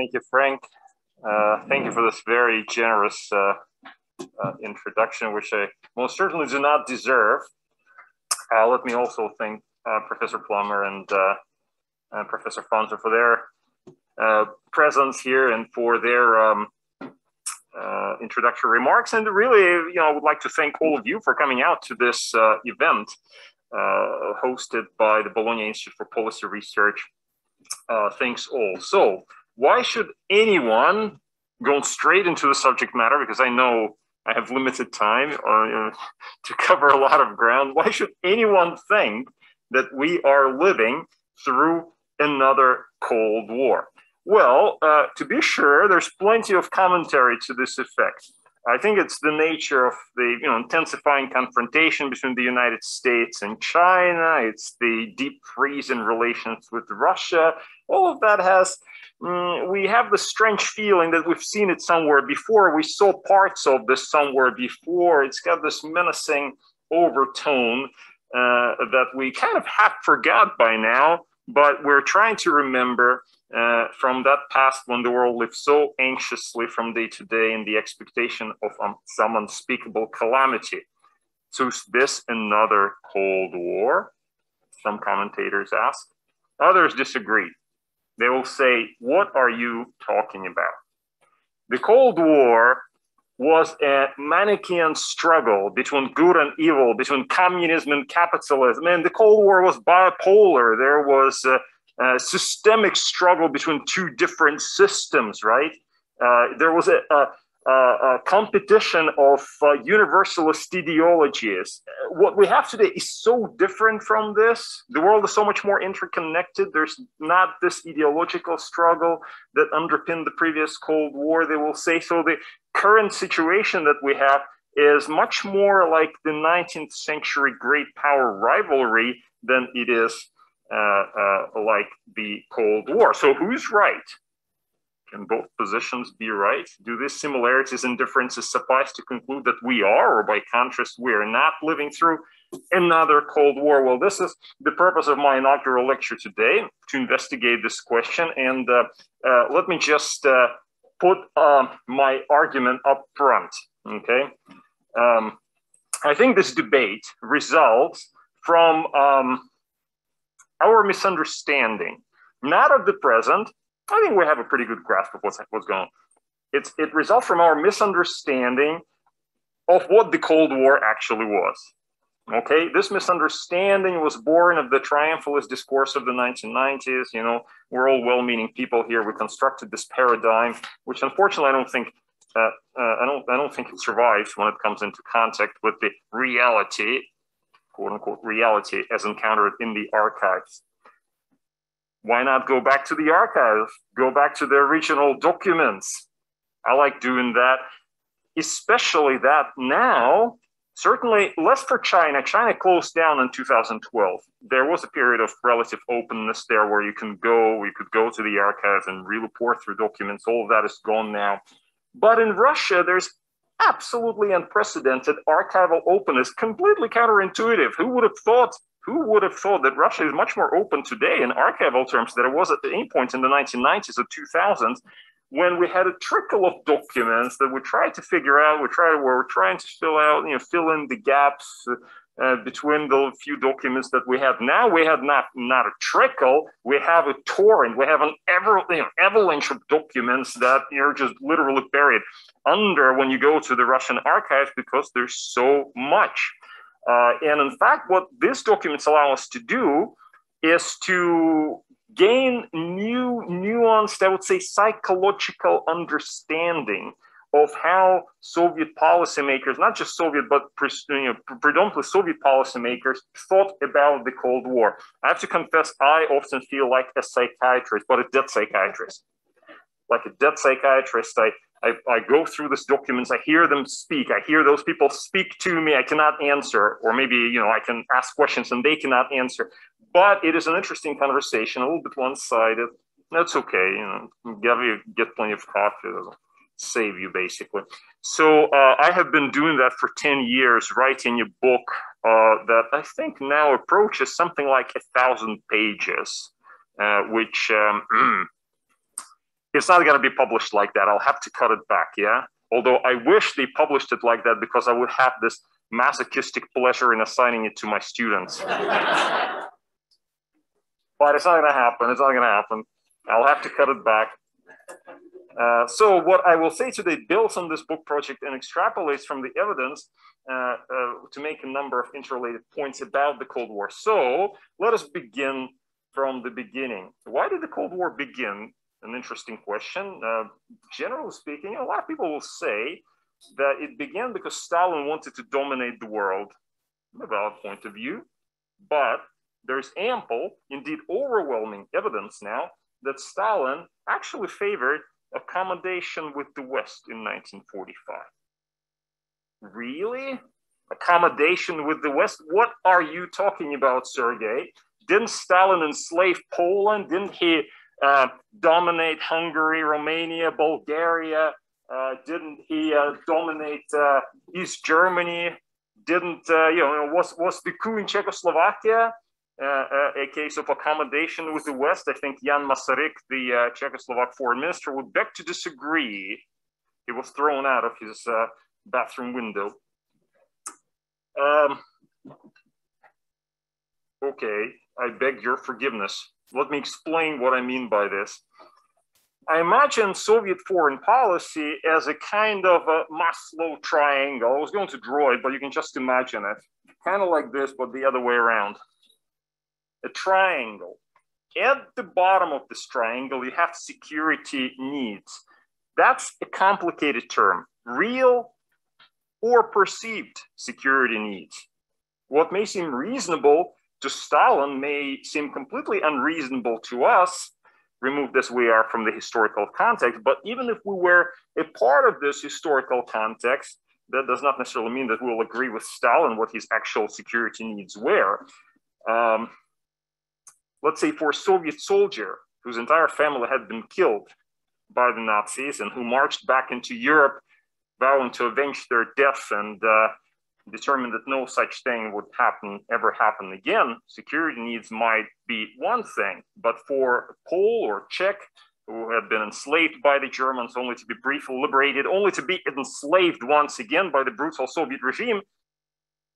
Thank you, Frank. Thank you for this very generous introduction, which I most certainly do not deserve. Let me also thank Professor Plummer and Professor Fonter for their presence here and for their introductory remarks. And really, I would like to thank all of you for coming out to this event hosted by the Bologna Institute for Policy Research. Thanks all. So, why should anyone, going straight into the subject matter, because I know I have limited time to cover a lot of ground, why should anyone think that we are living through another Cold War? Well, to be sure, there's plenty of commentary to this effect. I think it's the nature of the intensifying confrontation between the United States and China. It's the deep freeze in relations with Russia. All of that has, we have the strange feeling that we've seen it somewhere before. We saw parts of this somewhere before. It's got this menacing overtone that we kind of have forgot by now, but we're trying to remember from that past when the world lived so anxiously from day to day in the expectation of some unspeakable calamity. So is this another Cold War? Some commentators ask. Others disagree. They will say, what are you talking about? The Cold War was a Manichaean struggle between good and evil, between communism and capitalism. And the Cold War was bipolar. There was a systemic struggle between two different systems, right? There was a competition of universalist ideologies. What we have today is so different from this. The world is so much more interconnected. There's not this ideological struggle that underpinned the previous Cold War, they will say. So the current situation that we have is much more like the 19th century great power rivalry than it is like the Cold War. So who's right? Can both positions be right? Do these similarities and differences suffice to conclude that we are, or by contrast, we are not living through another Cold War? Well, this is the purpose of my inaugural lecture today, to investigate this question. And let me just put my argument up front, okay? I think this debate results from our misunderstanding, not of the present. I think we have a pretty good grasp of what's going on. It results from our misunderstanding of what the Cold War actually was. Okay, this misunderstanding was born of the triumphalist discourse of the 1990s. We're all well-meaning people here. We constructed this paradigm, which unfortunately I don't think it survives when it comes into contact with the reality, quote unquote reality, as encountered in the archives. Why not go back to the archives? Go back to the original documents. I like doing that, especially that now, certainly less for China. China closed down in 2012. There was a period of relative openness there where you could go to the archives and really pour through documents. All of that is gone now. But in Russia, there's absolutely unprecedented archival openness, completely counterintuitive. Who would have thought that Russia is much more open today in archival terms than it was at any point in the 1990s or 2000s, when we had a trickle of documents that we tried to figure out, we're trying to fill in the gaps between the few documents that we have. Now we have not a trickle, we have a torrent, we have an avalanche of documents that are just literally buried under when you go to the Russian archives, because there's so much. And in fact, what these documents allow us to do is to gain new, nuanced, I would say, psychological understanding of how Soviet policymakers, not just Soviet, but predominantly Soviet policymakers, thought about the Cold War. I have to confess, I often feel like a psychiatrist, but a dead psychiatrist. Like a dead psychiatrist, I go through these documents, I hear them speak, I hear those people speak to me, I cannot answer, or maybe, I can ask questions and they cannot answer. But it is an interesting conversation, a little bit one-sided. That's okay, Gavin, get plenty of coffee, it'll save you basically. So I have been doing that for 10 years, writing a book that I think now approaches something like 1,000 pages, which It's not going to be published like that. I'll have to cut it back, yeah? Although I wish they published it like that because I would have this masochistic pleasure in assigning it to my students. But it's not going to happen. It's not going to happen. I'll have to cut it back. So what I will say today builds on this book project and extrapolates from the evidence to make a number of interrelated points about the Cold War. So let us begin from the beginning. Why did the Cold War begin? An interesting question. Generally speaking, a lot of people will say that it began because Stalin wanted to dominate the world. A valid point of view. But there's ample, indeed overwhelming evidence now that Stalin actually favored accommodation with the West in 1945. Really? Accommodation with the West? What are you talking about, Sergey? Didn't Stalin enslave Poland? Didn't he dominate Hungary, Romania, Bulgaria? Didn't he dominate East Germany? Didn't, was the coup in Czechoslovakia a case of accommodation with the West? I think Jan Masaryk, the Czechoslovak foreign minister, would beg to disagree. He was thrown out of his bathroom window. Okay, I beg your forgiveness. Let me explain what I mean by this. I imagine Soviet foreign policy as a kind of a Maslow triangle. I was going to draw it, but you can just imagine it. Kind of like this, but the other way around. A triangle. At the bottom of this triangle, you have security needs. That's a complicated term. Real or perceived security needs. What may seem reasonable to Stalin may seem completely unreasonable to us, removed as we are from the historical context. But even if we were a part of this historical context, that does not necessarily mean that we'll agree with Stalin what his actual security needs were. Let's say for a Soviet soldier whose entire family had been killed by the Nazis and who marched back into Europe vowing to avenge their death and determined that no such thing would ever happen again, security needs might be one thing. But for a Pole or Czech who had been enslaved by the Germans only to be briefly liberated, only to be enslaved once again by the brutal Soviet regime,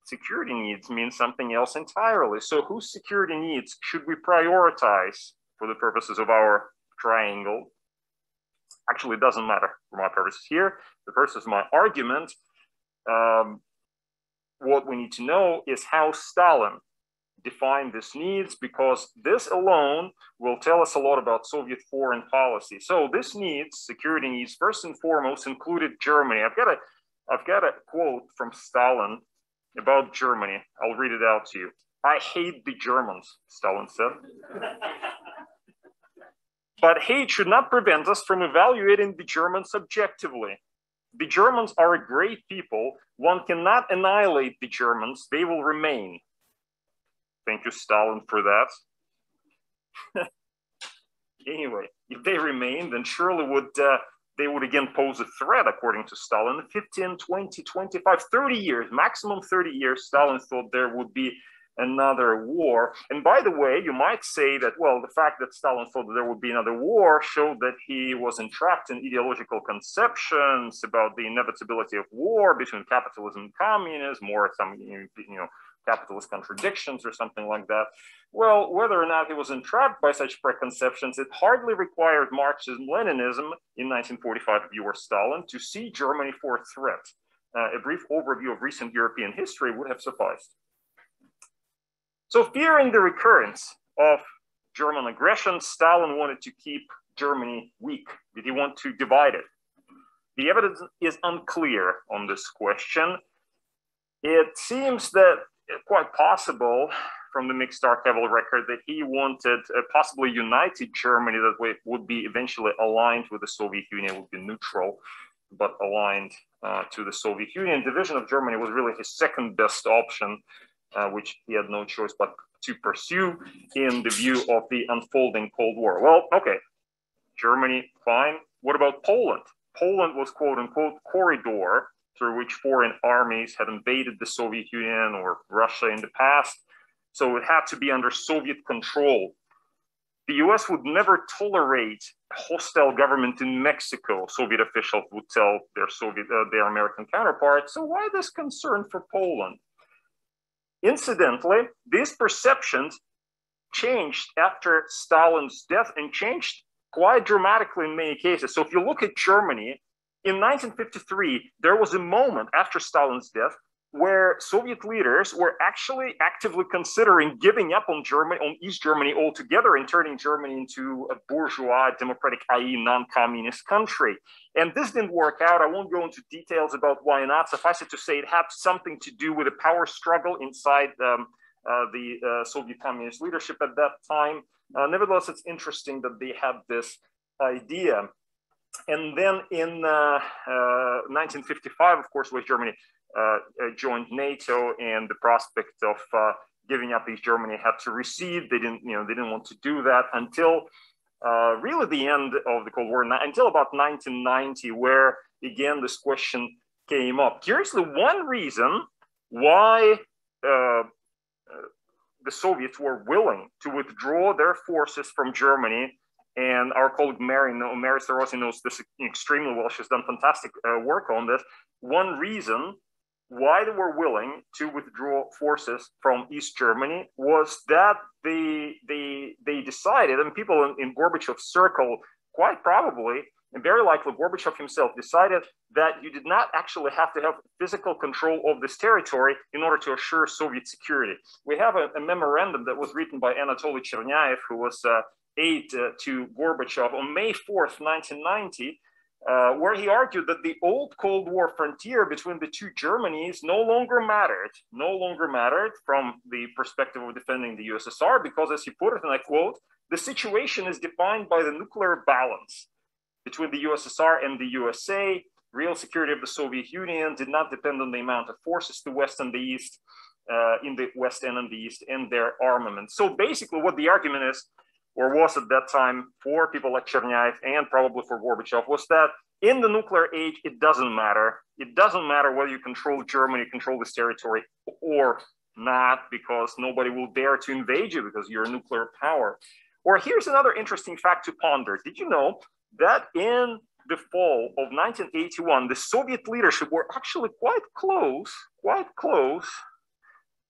security needs mean something else entirely. So whose security needs should we prioritize for the purposes of our triangle? Actually, it doesn't matter for my purposes here. The purpose of my argument, what we need to know is how Stalin defined these needs, because this alone will tell us a lot about Soviet foreign policy. So this needs, security needs, first and foremost included Germany. I've got a quote from Stalin about Germany. I'll read it out to you. I hate the Germans, Stalin said. But hate should not prevent us from evaluating the Germans objectively. The Germans are a great people. One cannot annihilate the Germans. They will remain. Thank you, Stalin, for that. Anyway, if they remain, then surely they would again pose a threat, according to Stalin. 15, 20, 25, 30 years, maximum 30 years, Stalin thought there would be another war. And by the way, you might say that, well, the fact that Stalin thought that there would be another war showed that he was entrapped in ideological conceptions about the inevitability of war between capitalism and communism, or some, capitalist contradictions or something like that. Well, whether or not he was entrapped by such preconceptions, it hardly required Marxism-Leninism in 1945 view or Stalin to see Germany for a threat. A brief overview of recent European history would have sufficed. So fearing the recurrence of German aggression, Stalin wanted to keep Germany weak. Did he want to divide it? The evidence is unclear on this question. It seems that it's quite possible from the mixed archival record that he wanted a possibly united Germany that would be eventually aligned with the Soviet Union, would be neutral, but aligned to the Soviet Union. Division of Germany was really his second best option, which he had no choice but to pursue in the view of the unfolding Cold War. Well, okay, Germany, fine. What about Poland? Poland was, quote unquote, corridor through which foreign armies had invaded the Soviet Union or Russia in the past. So it had to be under Soviet control. The US would never tolerate a hostile government in Mexico, Soviet officials would tell their American counterparts. So why this concern for Poland? Incidentally, these perceptions changed after Stalin's death and changed quite dramatically in many cases. So if you look at Germany, in 1953, there was a moment after Stalin's death where Soviet leaders were actually actively considering giving up on Germany, on East Germany altogether, and turning Germany into a bourgeois, democratic, i.e. non-communist country. And this didn't work out. I won't go into details about why not. Suffice it to say, it had something to do with a power struggle inside the Soviet communist leadership at that time. Nevertheless, it's interesting that they had this idea. And then in 1955, of course, West Germany joined NATO, and the prospect of giving up East Germany had to recede. They didn't want to do that until really the end of the Cold War, until about 1990, where again this question came up. Curiously, one reason why the Soviets were willing to withdraw their forces from Germany, and our colleague Mary Sarosi knows this extremely well. She's done fantastic work on this. One reason why they were willing to withdraw forces from East Germany was that they decided, and people in Gorbachev's circle quite probably, and very likely Gorbachev himself, decided that you did not actually have to have physical control of this territory in order to assure Soviet security. We have a memorandum that was written by Anatoly Chernyaev, who was aide to Gorbachev, on May 4th, 1990, where he argued that the old Cold War frontier between the two Germanys no longer mattered from the perspective of defending the USSR, because, as he put it, and I quote, "The situation is defined by the nuclear balance between the USSR and the USA. Real security of the Soviet Union did not depend on the amount of forces in the West and the East, in the West and in the East, and their armament." So basically what the argument is, or was at that time for people like Chernyaev and probably for Gorbachev, was that in the nuclear age, it doesn't matter. It doesn't matter whether you control Germany, control this territory or not, because nobody will dare to invade you because you're a nuclear power. Or here's another interesting fact to ponder. Did you know that in the fall of 1981, the Soviet leadership were actually quite close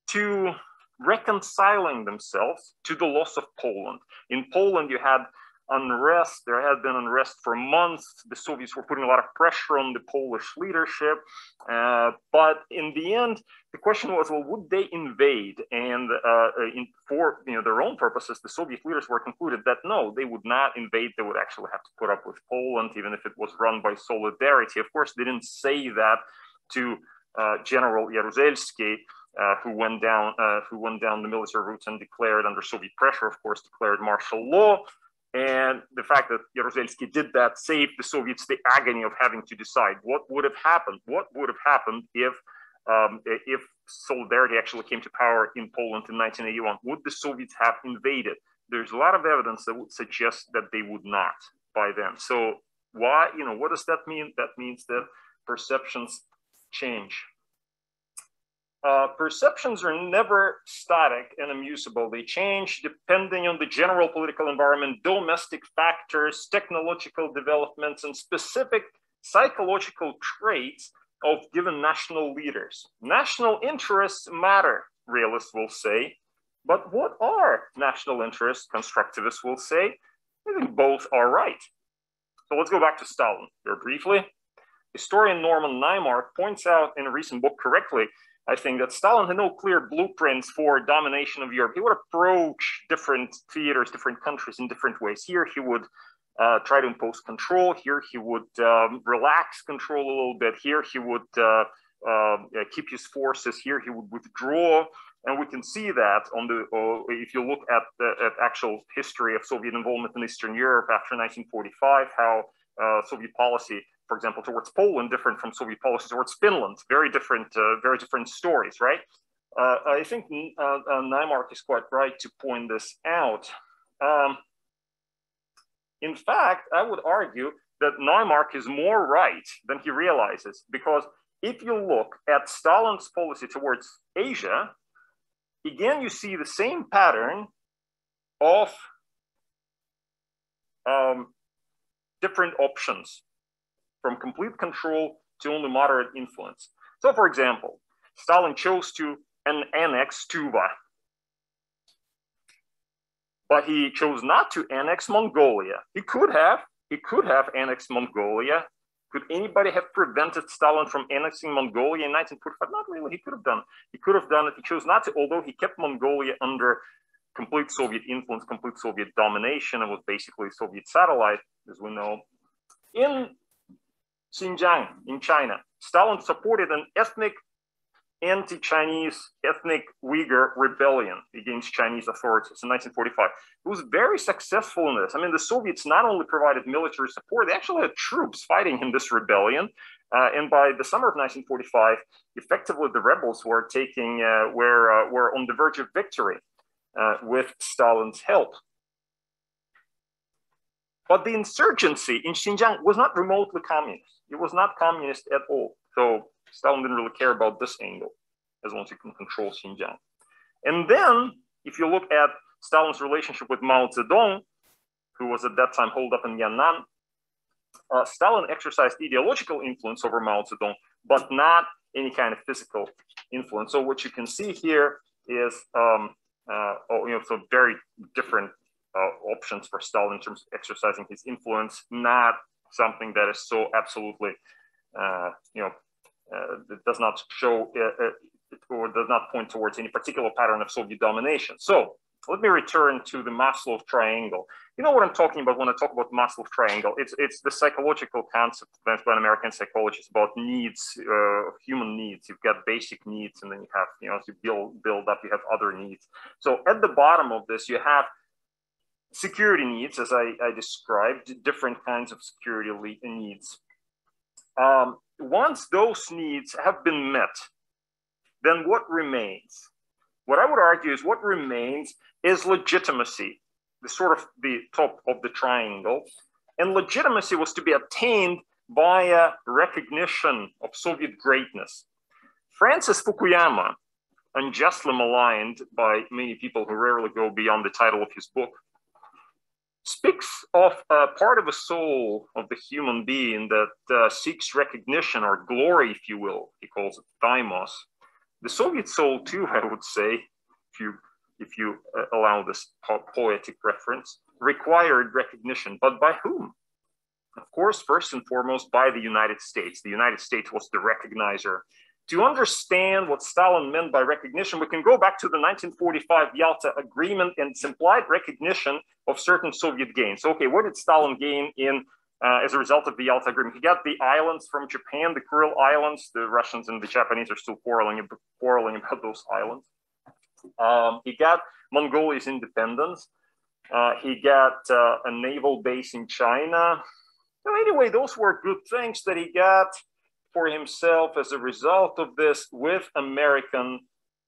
to reconciling themselves to the loss of Poland? In Poland, you had unrest. There had been unrest for months. The Soviets were putting a lot of pressure on the Polish leadership. But in the end, the question was, well, would they invade? And for their own purposes, the Soviet leaders were concluded that no, they would not invade. They would actually have to put up with Poland, even if it was run by solidarity. Of course, they didn't say that to General Jaruzelski, who went down the military route and declared, under Soviet pressure, of course, declared martial law. And the fact that Jaruzelski did that saved the Soviets the agony of having to decide what would have happened. What would have happened if solidarity actually came to power in Poland in 1981? Would the Soviets have invaded? There's a lot of evidence that would suggest that they would not by then. So why? What does that mean? That means that perceptions change. Perceptions are never static and immutable. They change depending on the general political environment, domestic factors, technological developments, and specific psychological traits of given national leaders. National interests matter, realists will say. But what are national interests? Constructivists will say. I think both are right. So let's go back to Stalin very briefly. Historian Norman Naimark points out in a recent book correctly, I think, that Stalin had no clear blueprints for domination of Europe. He would approach different theaters, different countries in different ways. Here, he would try to impose control. Here, he would relax control a little bit. Here, he would keep his forces. Here, he would withdraw. And we can see that on if you look at the actual history of Soviet involvement in Eastern Europe after 1945, how Soviet policy, for example, towards Poland, different from Soviet policy towards Finland. Very different stories, right? I think Naimark is quite right to point this out. In fact, I would argue that Naimark is more right than he realizes, because if you look at Stalin's policy towards Asia, again, you see the same pattern of different options, from complete control to only moderate influence. So, for example, Stalin chose to annex Tuva, but he chose not to annex Mongolia. He could have annexed Mongolia. Could anybody have prevented Stalin from annexing Mongolia in 1945? Not really. He could have done it. He chose not to, although he kept Mongolia under complete Soviet influence, complete Soviet domination, and was basically a Soviet satellite, as we know. In Xinjiang, in China, Stalin supported an ethnic anti-Chinese, ethnic Uyghur rebellion against Chinese authorities in 1945. He was very successful in this. I mean, the Soviets not only provided military support, they actually had troops fighting in this rebellion. And by the summer of 1945, effectively the rebels were were on the verge of victory with Stalin's help. But the insurgency in Xinjiang was not remotely communist. It was not communist at all. So Stalin didn't really care about this angle, as long as he can control Xinjiang. And then, if you look at Stalin's relationship with Mao Zedong, who was at that time holed up in Yan'an, Stalin exercised ideological influence over Mao Zedong, but not any kind of physical influence. So what you can see here is, so very different options for Stalin in terms of exercising his influence, not something that is so absolutely, it does not show or does not point towards any particular pattern of Soviet domination. So let me return to the Maslow triangle. You know what I'm talking about when I talk about Maslow triangle? It's the psychological concept advanced by an American psychologist about needs, human needs. You've got basic needs, and then you have, as you build up, you have other needs. So at the bottom of this, you have security needs, as I described, different kinds of security needs. Once those needs have been met, then what remains? What I would argue is what remains is legitimacy, the top of the triangle. And legitimacy was to be obtained via recognition of Soviet greatness. Francis Fukuyama, unjustly maligned by many people who rarely go beyond the title of his book, speaks of a part of the soul of the human being that seeks recognition or glory, if you will. He calls it thymos. The Soviet soul, too, I would say, if you allow this poetic reference, required recognition. But by whom? Of course, first and foremost, by the United States. The United States was the recognizer. To understand what Stalin meant by recognition, we can go back to the 1945 Yalta Agreement and its implied recognition of certain Soviet gains. Okay, what did Stalin gain as a result of the Yalta Agreement? He got the islands from Japan, the Kuril Islands. The Russians and the Japanese are still quarreling about those islands. He got Mongolia's independence. He got a naval base in China. So anyway, those were good things that he got for himself as a result of this with American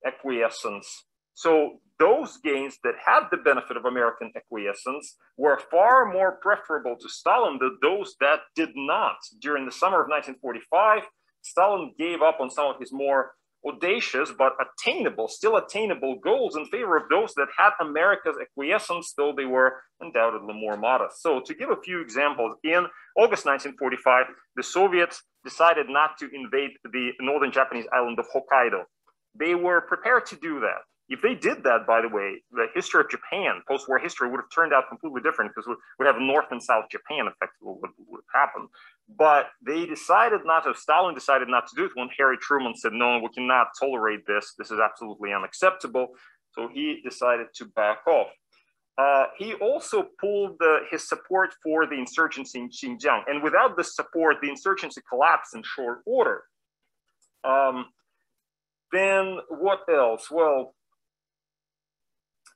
acquiescence. So those gains that had the benefit of American acquiescence were far more preferable to Stalin than those that did not. During the summer of 1945, Stalin gave up on some of his more audacious but still attainable goals in favor of those that had America's acquiescence, though they were undoubtedly more modest. So to give a few examples, in August 1945, the Soviets decided not to invade the northern Japanese island of Hokkaido. They were prepared to do that. If they did that, by the way, the history of Japan, post-war history, would have turned out completely different, because we would have North and South Japan, effectively, what would have happened. But they decided not to, Stalin decided not to do it when Harry Truman said, no, we cannot tolerate this. This is absolutely unacceptable. So he decided to back off. He also pulled his support for the insurgency in Xinjiang. And without this support, the insurgency collapsed in short order. Then what else? Well,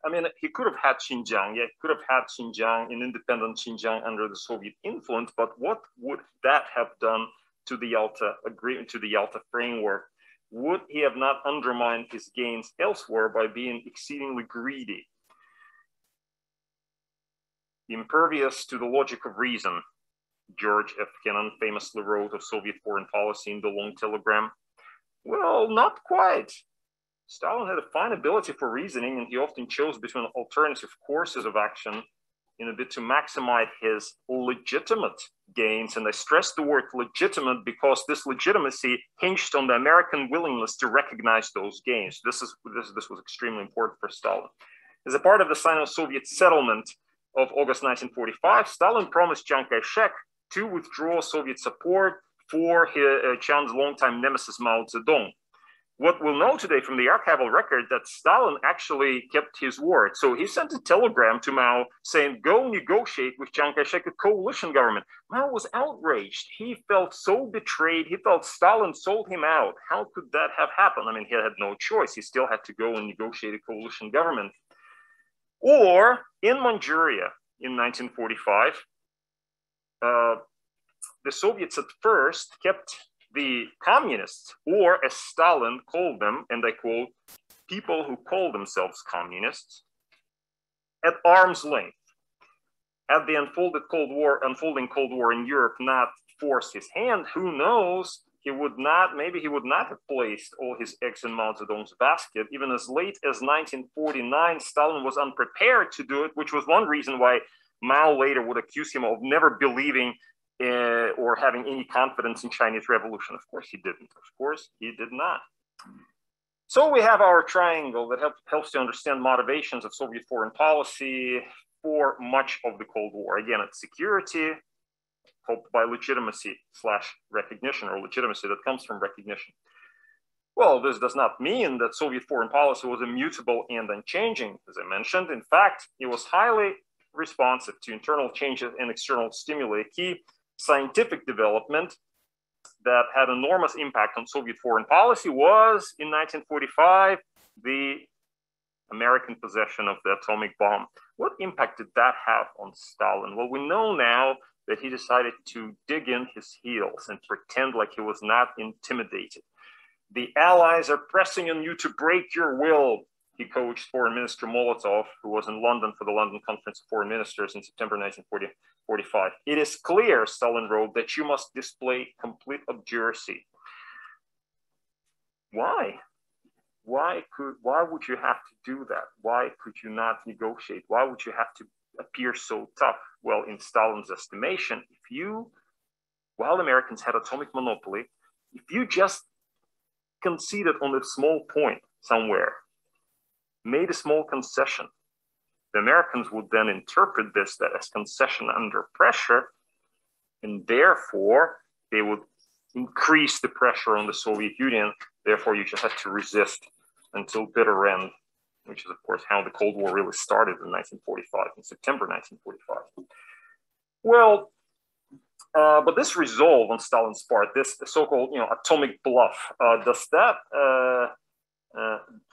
I mean, he could have had Xinjiang. Yeah, he could have had Xinjiang, an independent Xinjiang under the Soviet influence. But what would that have done to the Yalta Agreement, to the Yalta framework? Would he have not undermined his gains elsewhere by being exceedingly greedy? Impervious to the logic of reason, George F. Kennan famously wrote of Soviet foreign policy in the Long Telegram. Well, not quite. Stalin had a fine ability for reasoning, and he often chose between alternative courses of action in a bid to maximize his legitimate gains. And I stress the word legitimate because this legitimacy hinged on the American willingness to recognize those gains. This was extremely important for Stalin. As a part of the Sino-Soviet settlement of August 1945, Stalin promised Chiang Kai-shek to withdraw Soviet support for Chiang's longtime nemesis Mao Zedong. What we'll know today from the archival record that Stalin actually kept his word. So he sent a telegram to Mao saying, go negotiate with Chiang Kai-shek a coalition government. Mao was outraged. He felt so betrayed. He felt Stalin sold him out. How could that have happened? I mean, he had no choice. He still had to go and negotiate a coalition government. Or in Manchuria in 1945, the Soviets at first kept the communists, or as Stalin called them, and I quote, people who call themselves communists, at arm's length. Had the unfolding Cold War in Europe not forced his hand, who knows, maybe he would not have placed all his eggs in Mao Zedong's basket. Even as late as 1949, Stalin was unprepared to do it, which was one reason why Mao later would accuse him of never believing or having any confidence in Chinese revolution. Of course he didn't. Of course he did not. So we have our triangle that helps to understand motivations of Soviet foreign policy for much of the Cold War. Again, it's security, helped by legitimacy / recognition, or legitimacy that comes from recognition. Well, this does not mean that Soviet foreign policy was immutable and unchanging. As I mentioned, in fact, it was highly responsive to internal changes and external stimuli. Key scientific development that had enormous impact on Soviet foreign policy was, in 1945, the American possession of the atomic bomb. What impact did that have on Stalin? Well, we know now that he decided to dig in his heels and pretend like he was not intimidated. The Allies are pressing on you to break your will, he coached Foreign Minister Molotov, who was in London for the London Conference of Foreign Ministers in September 1945. It is clear, Stalin wrote, that you must display complete obduracy. Why? Why would you have to do that? Why could you not negotiate? Why would you have to appear so tough? Well, in Stalin's estimation, while the Americans had atomic monopoly, if you just conceded on a small point somewhere, made a small concession, the Americans would then interpret that as concession under pressure, and therefore they would increase the pressure on the Soviet Union. Therefore, you just had to resist until bitter end, which is, of course, how the Cold War really started in 1945, in September 1945. Well, but this resolve on Stalin's part, this so-called atomic bluff,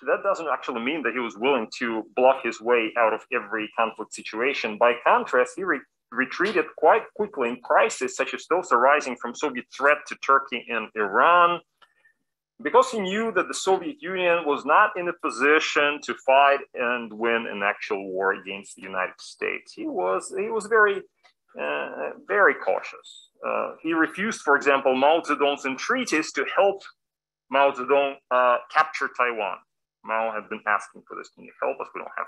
that doesn't actually mean that he was willing to bluff his way out of every conflict situation. By contrast, he retreated quite quickly in crises such as those arising from Soviet threat to Turkey and Iran, because he knew that the Soviet Union was not in a position to fight and win an actual war against the United States. He was very, very cautious. He refused, for example, Mao Zedong's entreaties to help Mao Zedong capture Taiwan. Mao had been asking for this. Can you help us? We don't have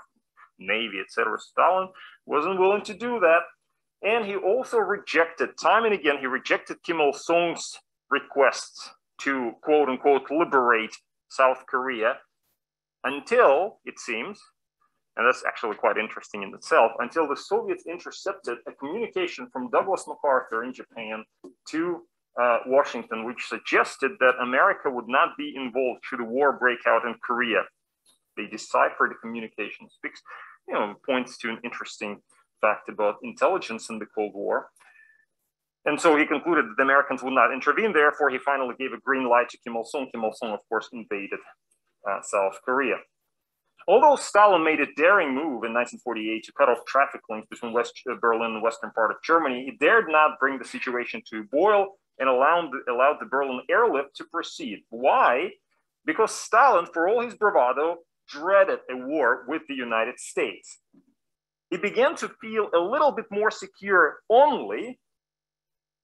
navy, etc. Stalin wasn't willing to do that. And he also rejected, time and again, he rejected Kim Il-sung's requests to, quote unquote, liberate South Korea until, it seems, and that's actually quite interesting in itself, until the Soviets intercepted a communication from Douglas MacArthur in Japan to Washington, which suggested that America would not be involved should a war break out in Korea. They deciphered the communication, points to an interesting fact about intelligence in the Cold War. And so he concluded that the Americans would not intervene. Therefore, he finally gave a green light to Kim Il-sung. Kim Il-sung, of course, invaded South Korea. Although Stalin made a daring move in 1948 to cut off traffic links between West Berlin and the western part of Germany, he dared not bring the situation to a boil and allowed the Berlin airlift to proceed. Why? Because Stalin, for all his bravado, dreaded a war with the United States. He began to feel a little bit more secure only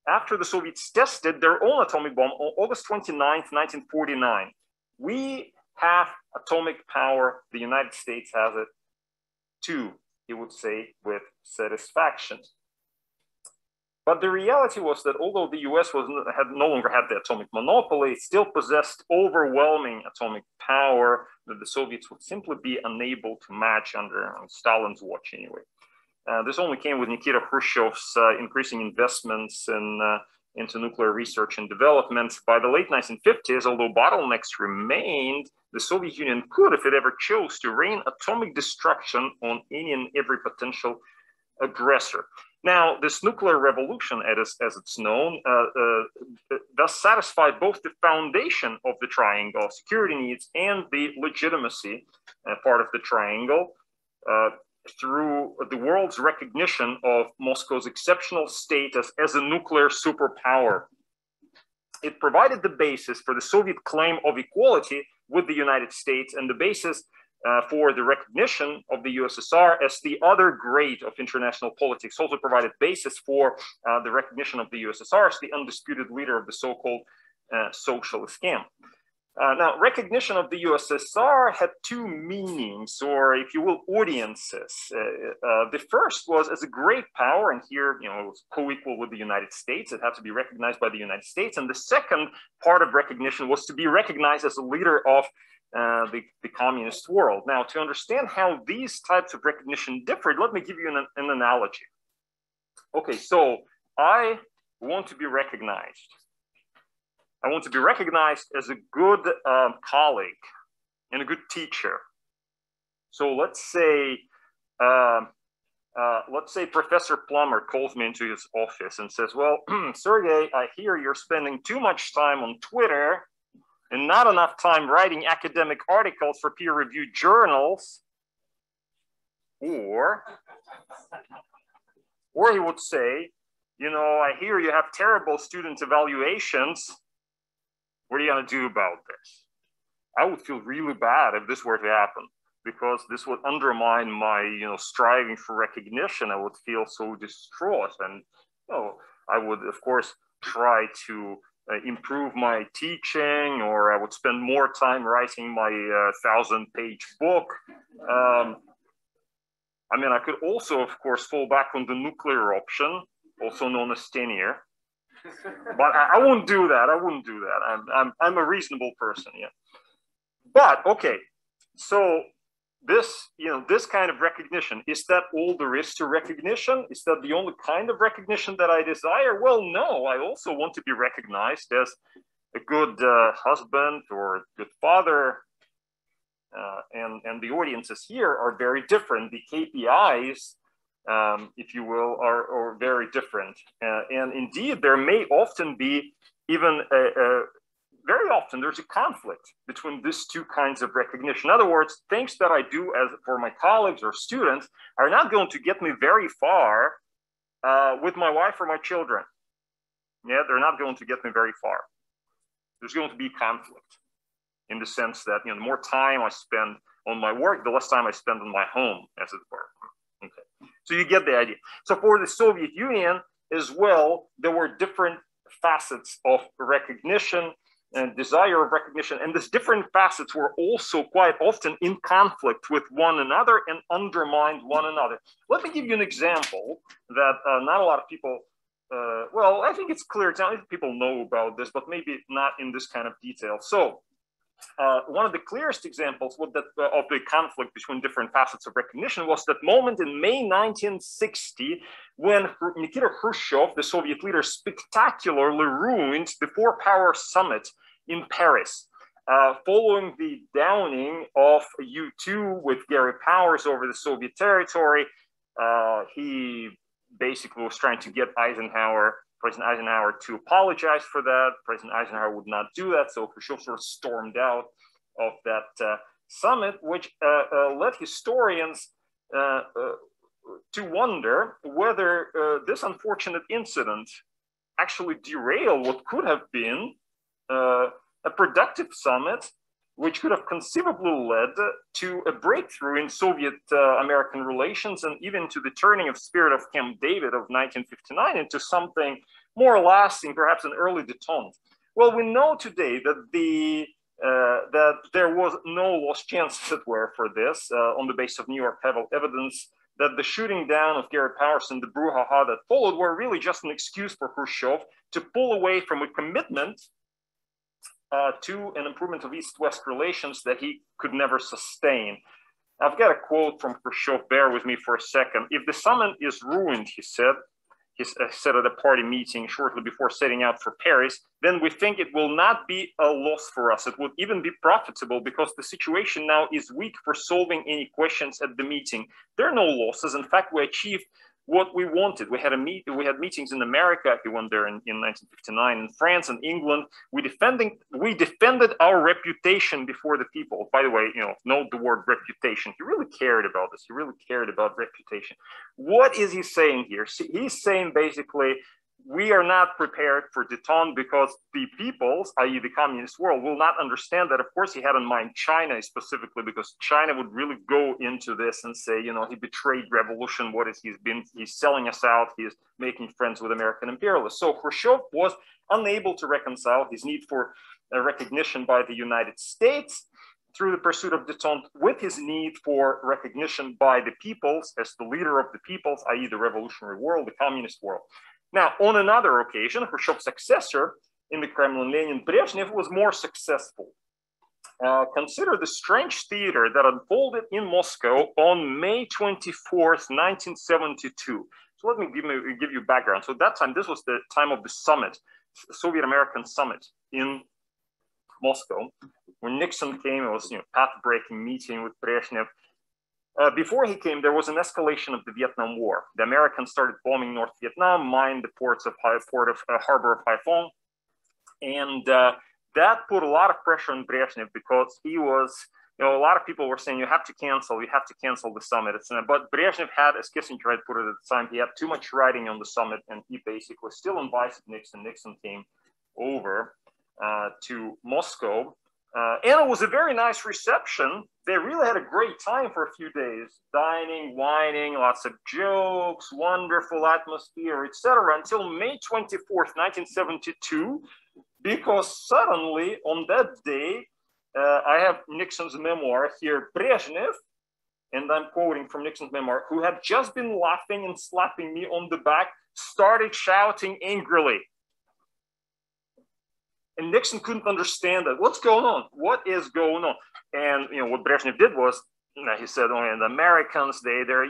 after the Soviets tested their own atomic bomb on August 29th, 1949. We have atomic power, the United States has it too. he would say with satisfaction. But the reality was that although the US had no longer had the atomic monopoly, it still possessed overwhelming atomic power that the Soviets would simply be unable to match under Stalin's watch anyway. This only came with Nikita Khrushchev's increasing investments into nuclear research and development. By the late 1950s, although bottlenecks remained, the Soviet Union could, if it ever chose, to rain atomic destruction on any and every potential aggressor. Now, this nuclear revolution, as it's known, thus satisfied both the foundation of the triangle, security needs, and the legitimacy part of the triangle through the world's recognition of Moscow's exceptional status as a nuclear superpower. It provided the basis for the Soviet claim of equality with the United States and the basis for the recognition of the USSR as the other great of international politics. Also provided basis for the recognition of the USSR as the undisputed leader of the so-called socialist camp. Now, recognition of the USSR had two meanings, or if you will, audiences. The first was as a great power, and here, it was co-equal with the United States. It had to be recognized by the United States. And the second part of recognition was to be recognized as a leader of the communist world. Now, to understand how these types of recognition differed, let me give you an analogy. Okay, so I want to be recognized. I want to be recognized as a good colleague and a good teacher. So let's say Professor Plummer calls me into his office and says, well, Sergey, I hear you're spending too much time on Twitter and not enough time writing academic articles for peer-reviewed journals. Or he would say, I hear you have terrible student evaluations. What are you going to do about this? I would feel really bad if this were to happen, because this would undermine my, striving for recognition. I would feel so distraught. And, I would, of course, try to improve my teaching, or I would spend more time writing my 1,000-page book. I could also, of course, fall back on the nuclear option, also known as tenure. But I wouldn't do that. I wouldn't do that. I'm a reasonable person, yeah. But okay, so this kind of recognition, is that all there is to recognition? Is that the only kind of recognition that I desire? Well, no. I also want to be recognized as a good husband or a good father, and the audiences here are very different. The KPIs, if you will, are very different. And indeed, there may often be even, very often, there's a conflict between these two kinds of recognition. In other words, things that I do for my colleagues or students are not going to get me very far with my wife or my children. Yeah, they're not going to get me very far. There's going to be conflict in the sense that, the more time I spend on my work, the less time I spend on my home, as it were. Okay. So you get the idea. So for the Soviet Union as well, there were different facets of recognition and desire of recognition. And these different facets were also quite often in conflict with one another and undermined one another. Let me give you an example that not a lot of people, well, I think it's clear. People know about this, but maybe not in this kind of detail. So one of the clearest examples of the conflict between different facets of recognition was that moment in May 1960 when Nikita Khrushchev, the Soviet leader, spectacularly ruined the four-power summit in Paris. Following the downing of U-2 with Gary Powers over the Soviet territory, he basically was trying to get President Eisenhower to apologize for that. President Eisenhower would not do that, so Khrushchev sort of stormed out of that summit, which led historians to wonder whether this unfortunate incident actually derailed what could have been a productive summit, which could have conceivably led to a breakthrough in Soviet-American relations and even to the turning of spirit of Camp David of 1959 into something more lasting, perhaps an early detente. Well, we know today that that there was no lost chance, as it were, for this on the basis of New York evidence that the shooting down of Gary Powers and the brouhaha that followed were really just an excuse for Khrushchev to pull away from a commitment to an improvement of East-West relations that he could never sustain. I've got a quote from Khrushchev, bear with me for a second. If the summit is ruined, he said at a party meeting shortly before setting out for Paris, then we think it will not be a loss for us. It would even be profitable because the situation now is weak for solving any questions at the meeting. There are no losses. In fact, we achieved what we wanted. We had meetings in America. He went there in 1959, in France and England. We defended our reputation before the people. By the way, note the word reputation. He really cared about this. He really cared about reputation. What is he saying here? He's saying basically, we are not prepared for détente because the peoples, i.e. the communist world, will not understand that. Of course, he had in mind China specifically, because China would really go into this and say, he betrayed revolution. What is he's selling us out. He's making friends with American imperialists. So Khrushchev was unable to reconcile his need for recognition by the United States through the pursuit of détente with his need for recognition by the peoples as the leader of the peoples, i.e. the revolutionary world, the communist world. Now, on another occasion, Khrushchev's successor in the Kremlin, Lenin Brezhnev, was more successful. Consider the strange theater that unfolded in Moscow on May 24th, 1972. So let me give you background. So at that time, this was the time of the summit, the Soviet-American summit in Moscow. When Nixon came, it was a path-breaking meeting with Brezhnev. Before he came, there was an escalation of the Vietnam War. The Americans started bombing North Vietnam, mined the harbor of Haiphong, and that put a lot of pressure on Brezhnev because he was, a lot of people were saying you have to cancel the summit. But Brezhnev had, as Kissinger had put it at the time, he had too much riding on the summit, and he basically still invited Nixon. Nixon came over to Moscow. And it was a very nice reception. They really had a great time for a few days, dining, whining, lots of jokes, wonderful atmosphere, etc. Until May 24th, 1972, because suddenly on that day, I have Nixon's memoir here, Brezhnev, and I'm quoting from Nixon's memoir, who had just been laughing and slapping me on the back, started shouting angrily. And Nixon couldn't understand that. What's going on? What is going on? And what Brezhnev did was, he said, and the Americans,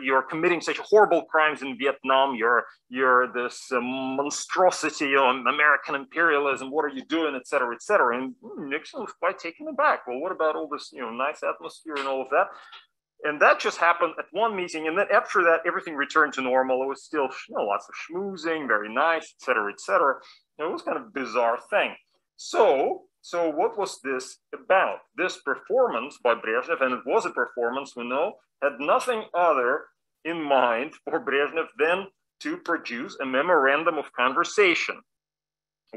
you're committing such horrible crimes in Vietnam. You're this monstrosity on American imperialism. What are you doing, et cetera, et cetera. And Nixon was quite taken aback. Well, what about all this, nice atmosphere and all of that? And that just happened at one meeting. And then after that, everything returned to normal. It was still, lots of schmoozing, very nice, et cetera, et cetera. It was kind of a bizarre thing. So what was this about? This performance by Brezhnev, and it was a performance, we know, had nothing other in mind for Brezhnev than to produce a memorandum of conversation.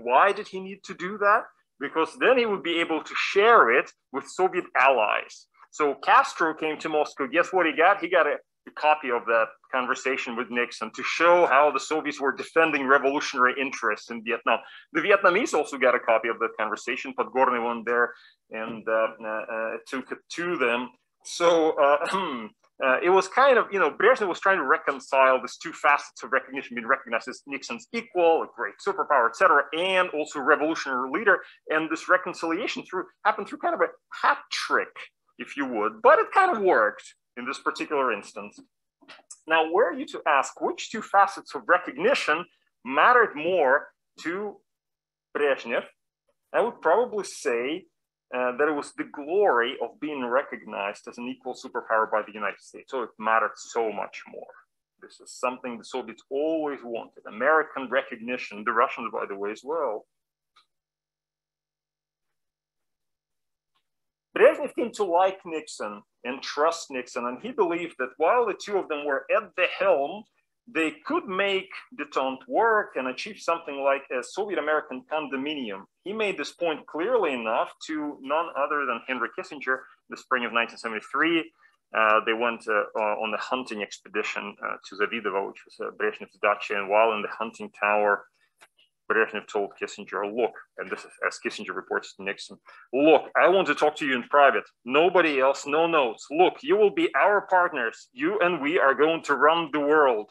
Why did he need to do that? Because then he would be able to share it with Soviet allies. So Castro came to Moscow. Guess what he got? He got a copy of that conversation with Nixon to show how the Soviets were defending revolutionary interests in Vietnam. The Vietnamese also got a copy of that conversation. Podgorny went there and took it to them. So it was kind of, Brezhnev was trying to reconcile these two facets of recognition, being recognized as Nixon's equal, a great superpower, etc., and also revolutionary leader. And this reconciliation happened through kind of a hat trick, if you would, but it kind of worked in this particular instance. Now, were you to ask which two facets of recognition mattered more to Brezhnev, I would probably say that it was the glory of being recognized as an equal superpower by the United States. So it mattered so much more. This is something the Soviets always wanted. American recognition, the Russians, by the way, as well. Brezhnev came to like Nixon and trust Nixon, and he believed that while the two of them were at the helm, they could make détente work and achieve something like a Soviet-American condominium. He made this point clearly enough to none other than Henry Kissinger. The spring of 1973, they went on a hunting expedition to Zavidovo, which was Brezhnev's dacha, and while in the hunting tower, Brezhnev told Kissinger, look, and this is as Kissinger reports to Nixon, look, I want to talk to you in private. Nobody else, no notes. Look, you will be our partners. You and we are going to run the world.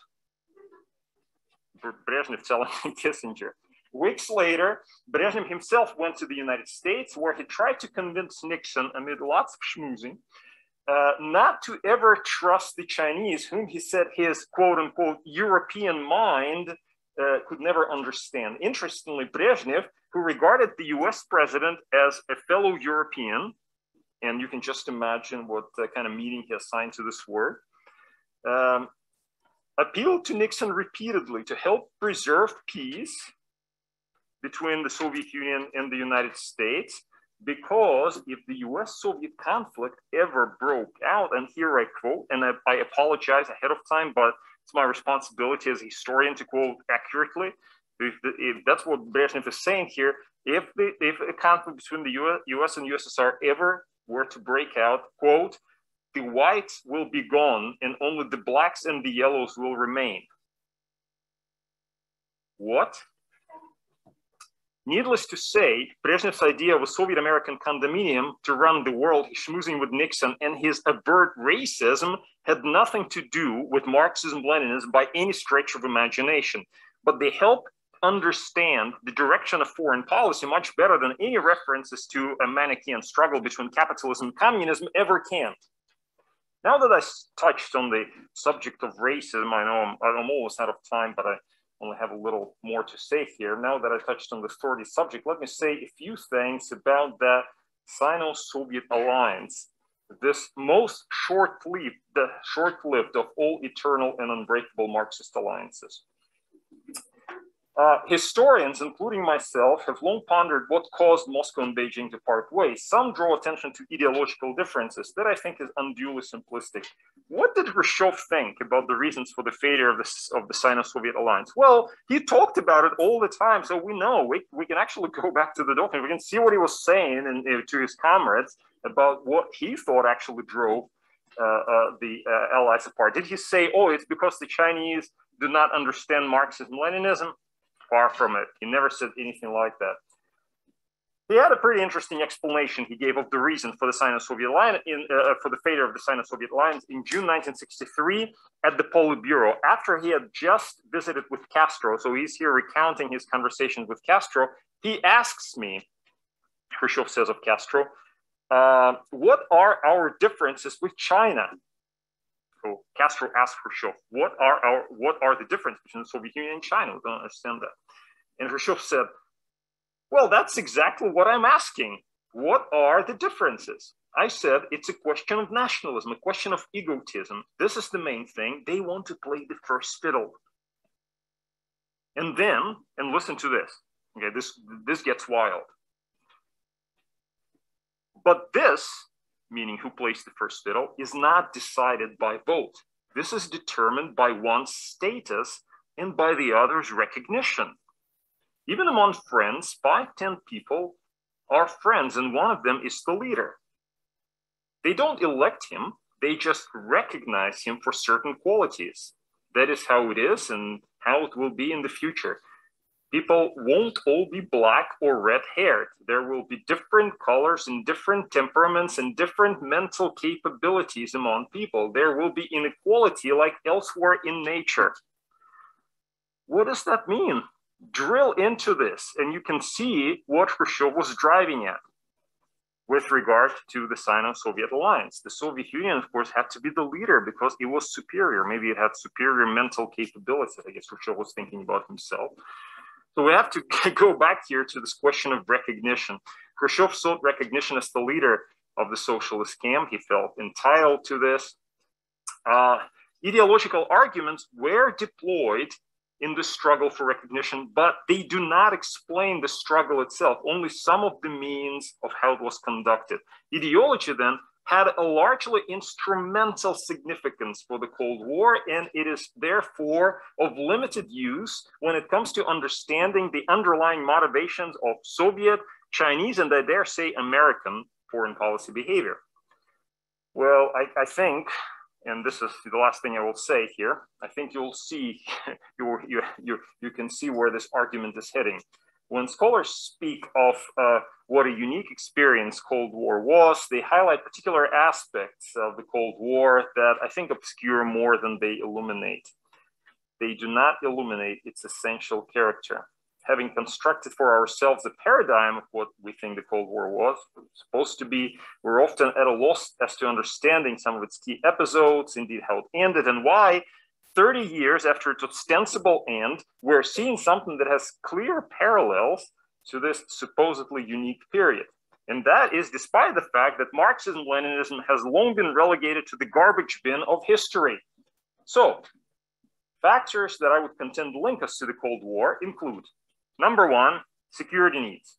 Brezhnev telling Kissinger. Weeks later, Brezhnev himself went to the United States, where he tried to convince Nixon, amid lots of schmoozing, not to ever trust the Chinese, whom he said his quote-unquote European mind could never understand. Interestingly, Brezhnev, who regarded the US president as a fellow European, and you can just imagine what kind of meaning he assigned to this word, appealed to Nixon repeatedly to help preserve peace between the Soviet Union and the United States, because if the US-Soviet conflict ever broke out, and here I quote, and I apologize ahead of time, but it's my responsibility as a historian to quote accurately. If that's what Brezhnev is saying here, if a conflict between the US and USSR ever were to break out, quote, the whites will be gone and only the blacks and the yellows will remain. What? Needless to say, Brezhnev's idea of a Soviet-American condominium to run the world, his schmoozing with Nixon, and his avert racism had nothing to do with Marxism-Leninism by any stretch of imagination, but they help understand the direction of foreign policy much better than any references to a Manichaean struggle between capitalism and communism ever can. Now that I touched on the subject of racism, I know I'm almost out of time, but I only have a little more to say here. Now that I touched on the thorny subject, let me say a few things about that Sino-Soviet Alliance, this most short-lived of all eternal and unbreakable Marxist alliances. Historians, including myself, have long pondered what caused Moscow and Beijing to part ways. Some draw attention to ideological differences that I think is unduly simplistic. What did Khrushchev think about the reasons for the failure of the Sino-Soviet Alliance? Well, he talked about it all the time, so we know. We can actually go back to the document. We can see what he was saying to his comrades about what he thought actually drove the Allies apart. Did he say, oh, it's because the Chinese do not understand Marxism-Leninism? Far from it. He never said anything like that. He had a pretty interesting explanation he gave of the reason for the Sino-Soviet Alliance, for the failure of the Sino-Soviet Alliance in June 1963 at the Politburo, after he had just visited with Castro. So he's here recounting his conversations with Castro. He asks me, Khrushchev says of Castro, what are our differences with China? So Castro asked Khrushchev, what are the differences between the Soviet Union and China? We don't understand that. And Khrushchev said, well, that's exactly what I'm asking. What are the differences? I said, it's a question of nationalism, a question of egotism. This is the main thing. They want to play the first fiddle. And then, and listen to this. Okay, this gets wild. But this, meaning who plays the first fiddle, is not decided by vote. This is determined by one's status and by the other's recognition. Even among friends, 5-10 people are friends, and one of them is the leader. They don't elect him, they just recognize him for certain qualities. That is how it is and how it will be in the future. People won't all be black or red-haired. There will be different colors and different temperaments and different mental capabilities among people. There will be inequality like elsewhere in nature. What does that mean? Drill into this and you can see what Khrushchev was driving at with regard to the Sino-Soviet Alliance. The Soviet Union, of course, had to be the leader because it was superior. Maybe it had superior mental capabilities. I guess Khrushchev was thinking about himself. So we have to go back here to this question of recognition. Khrushchev sought recognition as the leader of the socialist camp. He felt entitled to this. Ideological arguments were deployed in the struggle for recognition, but they do not explain the struggle itself, only some of the means of how it was conducted. Ideology then had a largely instrumental significance for the Cold War, and it is therefore of limited use when it comes to understanding the underlying motivations of Soviet, Chinese, and I dare say American foreign policy behavior. Well, I think, and this is the last thing I will say here, I think you'll see, you can see where this argument is heading. When scholars speak of what a unique experience Cold War was, they highlight particular aspects of the Cold War that I think obscure more than they illuminate. They do not illuminate its essential character. Having constructed for ourselves a paradigm of what we think the Cold War was supposed to be, we're often at a loss as to understanding some of its key episodes, indeed how it ended and why. 30 years after its ostensible end, we're seeing something that has clear parallels to this supposedly unique period. And that is despite the fact that Marxism-Leninism has long been relegated to the garbage bin of history. So, factors that I would contend link us to the Cold War include, number one, security needs,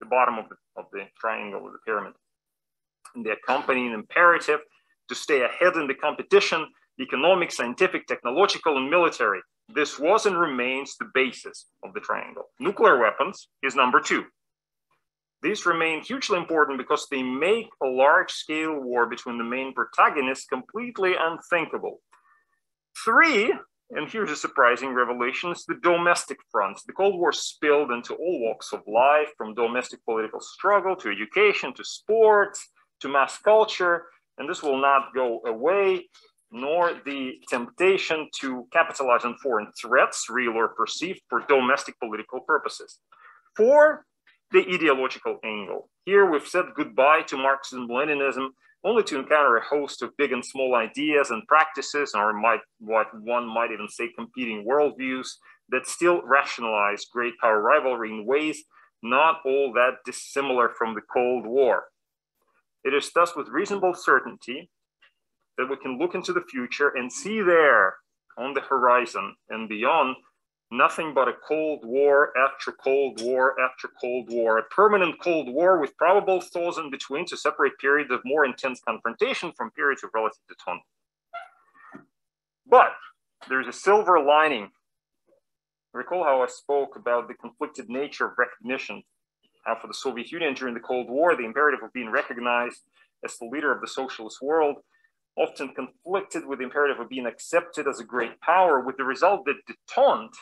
the bottom of the triangle of the pyramid. And the accompanying imperative to stay ahead in the competition, economic, scientific, technological, and military. This was and remains the basis of the triangle. Nuclear weapons is number two. These remain hugely important because they make a large-scale war between the main protagonists completely unthinkable. Three, and here's a surprising revelation, is the domestic front. The Cold War spilled into all walks of life, from domestic political struggle to education, to sports, to mass culture, and this will not go away, nor the temptation to capitalize on foreign threats, real or perceived, for domestic political purposes. Four, the ideological angle. Here we've said goodbye to Marxism-Leninism, only to encounter a host of big and small ideas and practices, or what one might even say competing worldviews, that still rationalize great power rivalry in ways not all that dissimilar from the Cold War. It is thus with reasonable certainty that we can look into the future and see there on the horizon and beyond nothing but a Cold War after Cold War after Cold War, a permanent Cold War with probable thaws in between to separate periods of more intense confrontation from periods of relative detente. But there's a silver lining. Recall how I spoke about the conflicted nature of recognition, how for the Soviet Union during the Cold War, the imperative of being recognized as the leader of the socialist world often conflicted with the imperative of being accepted as a great power, with the result that detente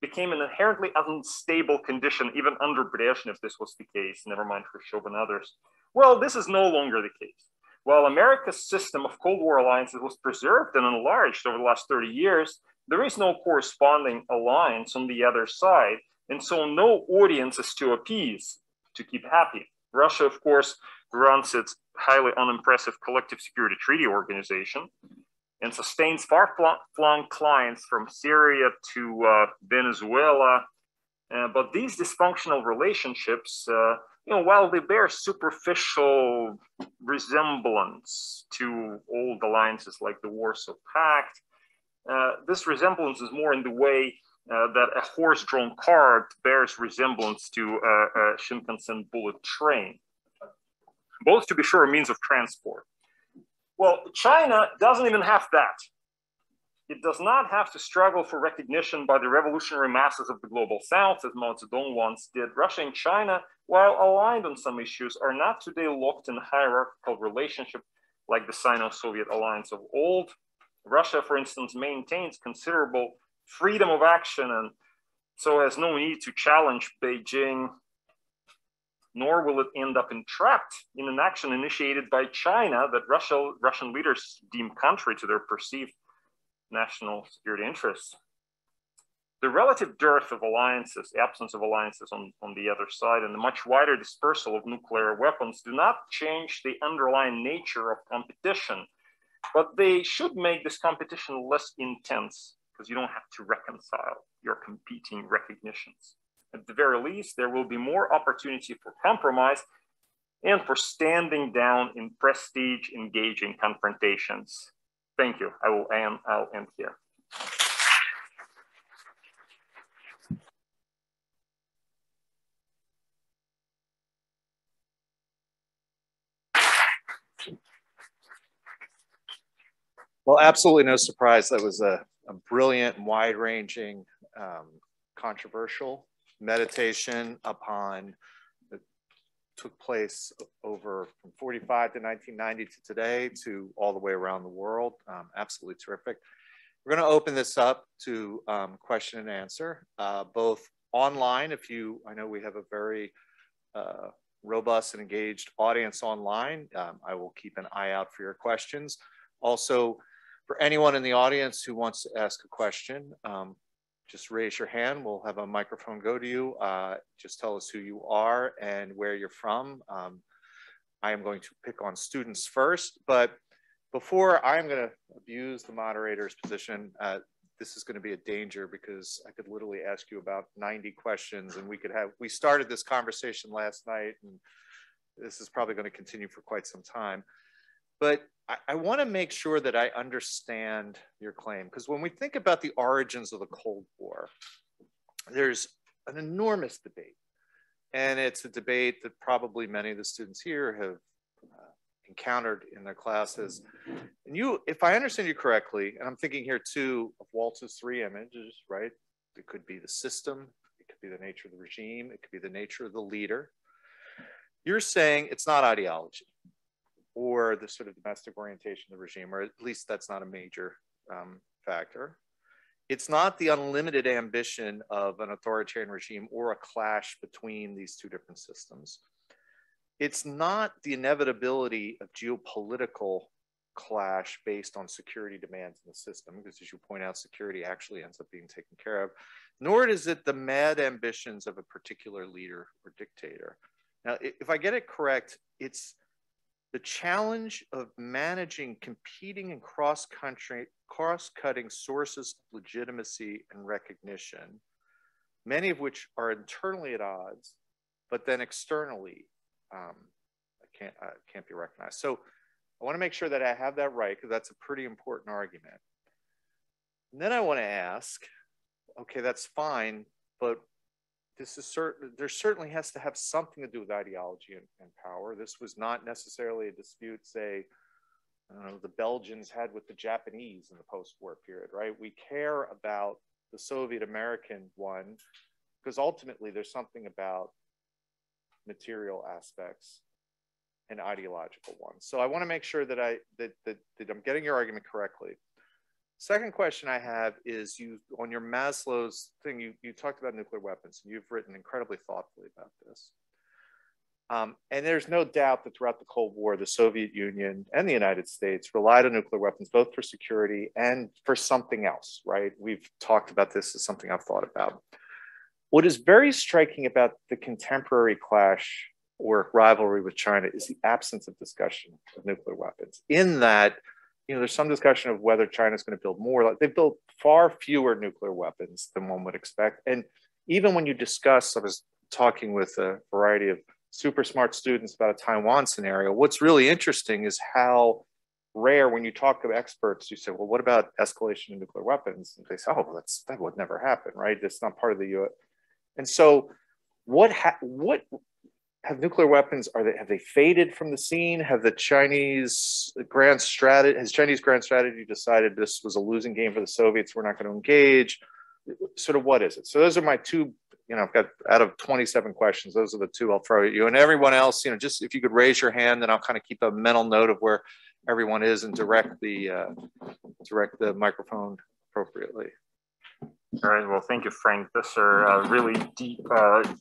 became an inherently unstable condition, even under Brezhnev, this was the case, never mind Khrushchev and others. Well, this is no longer the case. While America's system of Cold War alliances was preserved and enlarged over the last 30 years, there is no corresponding alliance on the other side, and so no audience is to appease, to keep happy. Russia, of course, runs its highly unimpressive collective security treaty organization and sustains far-flung clients from Syria to Venezuela. But these dysfunctional relationships, while they bear superficial resemblance to old alliances like the Warsaw Pact, this resemblance is more in the way that a horse-drawn cart bears resemblance to a Shinkansen bullet train. Both, to be sure, are means of transport. Well, China doesn't even have that. It does not have to struggle for recognition by the revolutionary masses of the global south, as Mao Zedong once did. Russia and China, while aligned on some issues, are not today locked in a hierarchical relationship like the Sino-Soviet Alliance of old. Russia, for instance, maintains considerable freedom of action and so has no need to challenge Beijing, nor will it end up entrapped in an action initiated by China that Russian leaders deem contrary to their perceived national security interests. The relative dearth of alliances, absence of alliances on the other side, and the much wider dispersal of nuclear weapons do not change the underlying nature of competition, but they should make this competition less intense because you don't have to reconcile your competing recognitions. At the very least, there will be more opportunity for compromise and for standing down in prestige engaging confrontations. Thank you. I'll end here. Well, absolutely no surprise. That was a brilliant, wide-ranging, controversial meditation upon the took place over from 45 to 1990 to today to all the way around the world. Absolutely terrific. We're going to open this up to question and answer, both online. I know we have a very robust and engaged audience online. I will keep an eye out for your questions. Also, for anyone in the audience who wants to ask a question, just raise your hand. We'll have a microphone go to you. Just tell us who you are and where you're from. I am going to pick on students first, but before I'm going to abuse the moderator's position, this is going to be a danger because I could literally ask you about 90 questions, and we started this conversation last night, and this is probably going to continue for quite some time. But I want to make sure that I understand your claim, because when we think about the origins of the Cold War, there's an enormous debate. And it's a debate that probably many of the students here have encountered in their classes. And if I understand you correctly, and I'm thinking here too of Waltz's 3 images, right? It could be the system, it could be the nature of the regime, it could be the nature of the leader. You're saying it's not ideology or the sort of domestic orientation of the regime, or at least that's not a major factor. It's not the unlimited ambition of an authoritarian regime or a clash between these two different systems. It's not the inevitability of geopolitical clash based on security demands in the system, because as you point out, security actually ends up being taken care of, nor is it the mad ambitions of a particular leader or dictator. Now, if I get it correct, it's the challenge of managing competing and cross-cutting sources of legitimacy and recognition, many of which are internally at odds, but then externally can't be recognized. So I want to make sure that I have that right, because that's a pretty important argument. And then I want to ask, okay, that's fine, but this is there certainly has to have something to do with ideology and power. This was not necessarily a dispute, say, I don't know, the Belgians had with the Japanese in the post-war period, right? We care about the Soviet-American one because ultimately there's something about material aspects and ideological ones. So I want to make sure that I'm getting your argument correctly. Second question I have is, on your Maslow's thing, you talked about nuclear weapons, and you've written incredibly thoughtfully about this. And there's no doubt that throughout the Cold War, the Soviet Union and the United States relied on nuclear weapons, both for security and for something else, right? We've talked about this as something I've thought about. What is very striking about the contemporary clash or rivalry with China is the absence of discussion of nuclear weapons. In that, there's some discussion of whether China's going to build more. They've built far fewer nuclear weapons than one would expect. And even when you discuss, I was talking with a variety of super smart students about a Taiwan scenario, what's really interesting is how rare, when you talk to experts, you say, well, what about escalation of nuclear weapons? And they say, oh, that would never happen, right? That's not part of the U.S. And so what have nuclear weapons, have they faded from the scene? Have the Chinese grand strategy decided this was a losing game for the Soviets, we're not going to engage? Sort of what is it? So those are my two, I've got out of 27 questions, those are the two I'll throw at you. And everyone else, just if you could raise your hand, then I'll kind of keep a mental note of where everyone is and direct the microphone appropriately. All right, well, thank you, Frank. These are really deep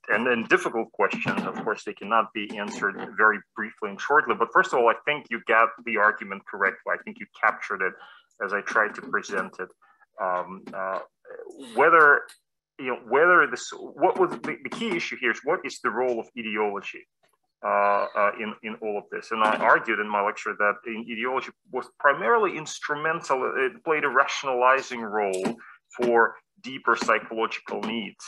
and difficult questions. Of course, they cannot be answered very briefly and shortly. But first of all, I think you got the argument correctly. I think you captured it as I tried to present it. What was the key issue here is, what is the role of ideology in all of this? And I argued in my lecture that ideology was primarily instrumental. It played a rationalizing role for deeper psychological needs.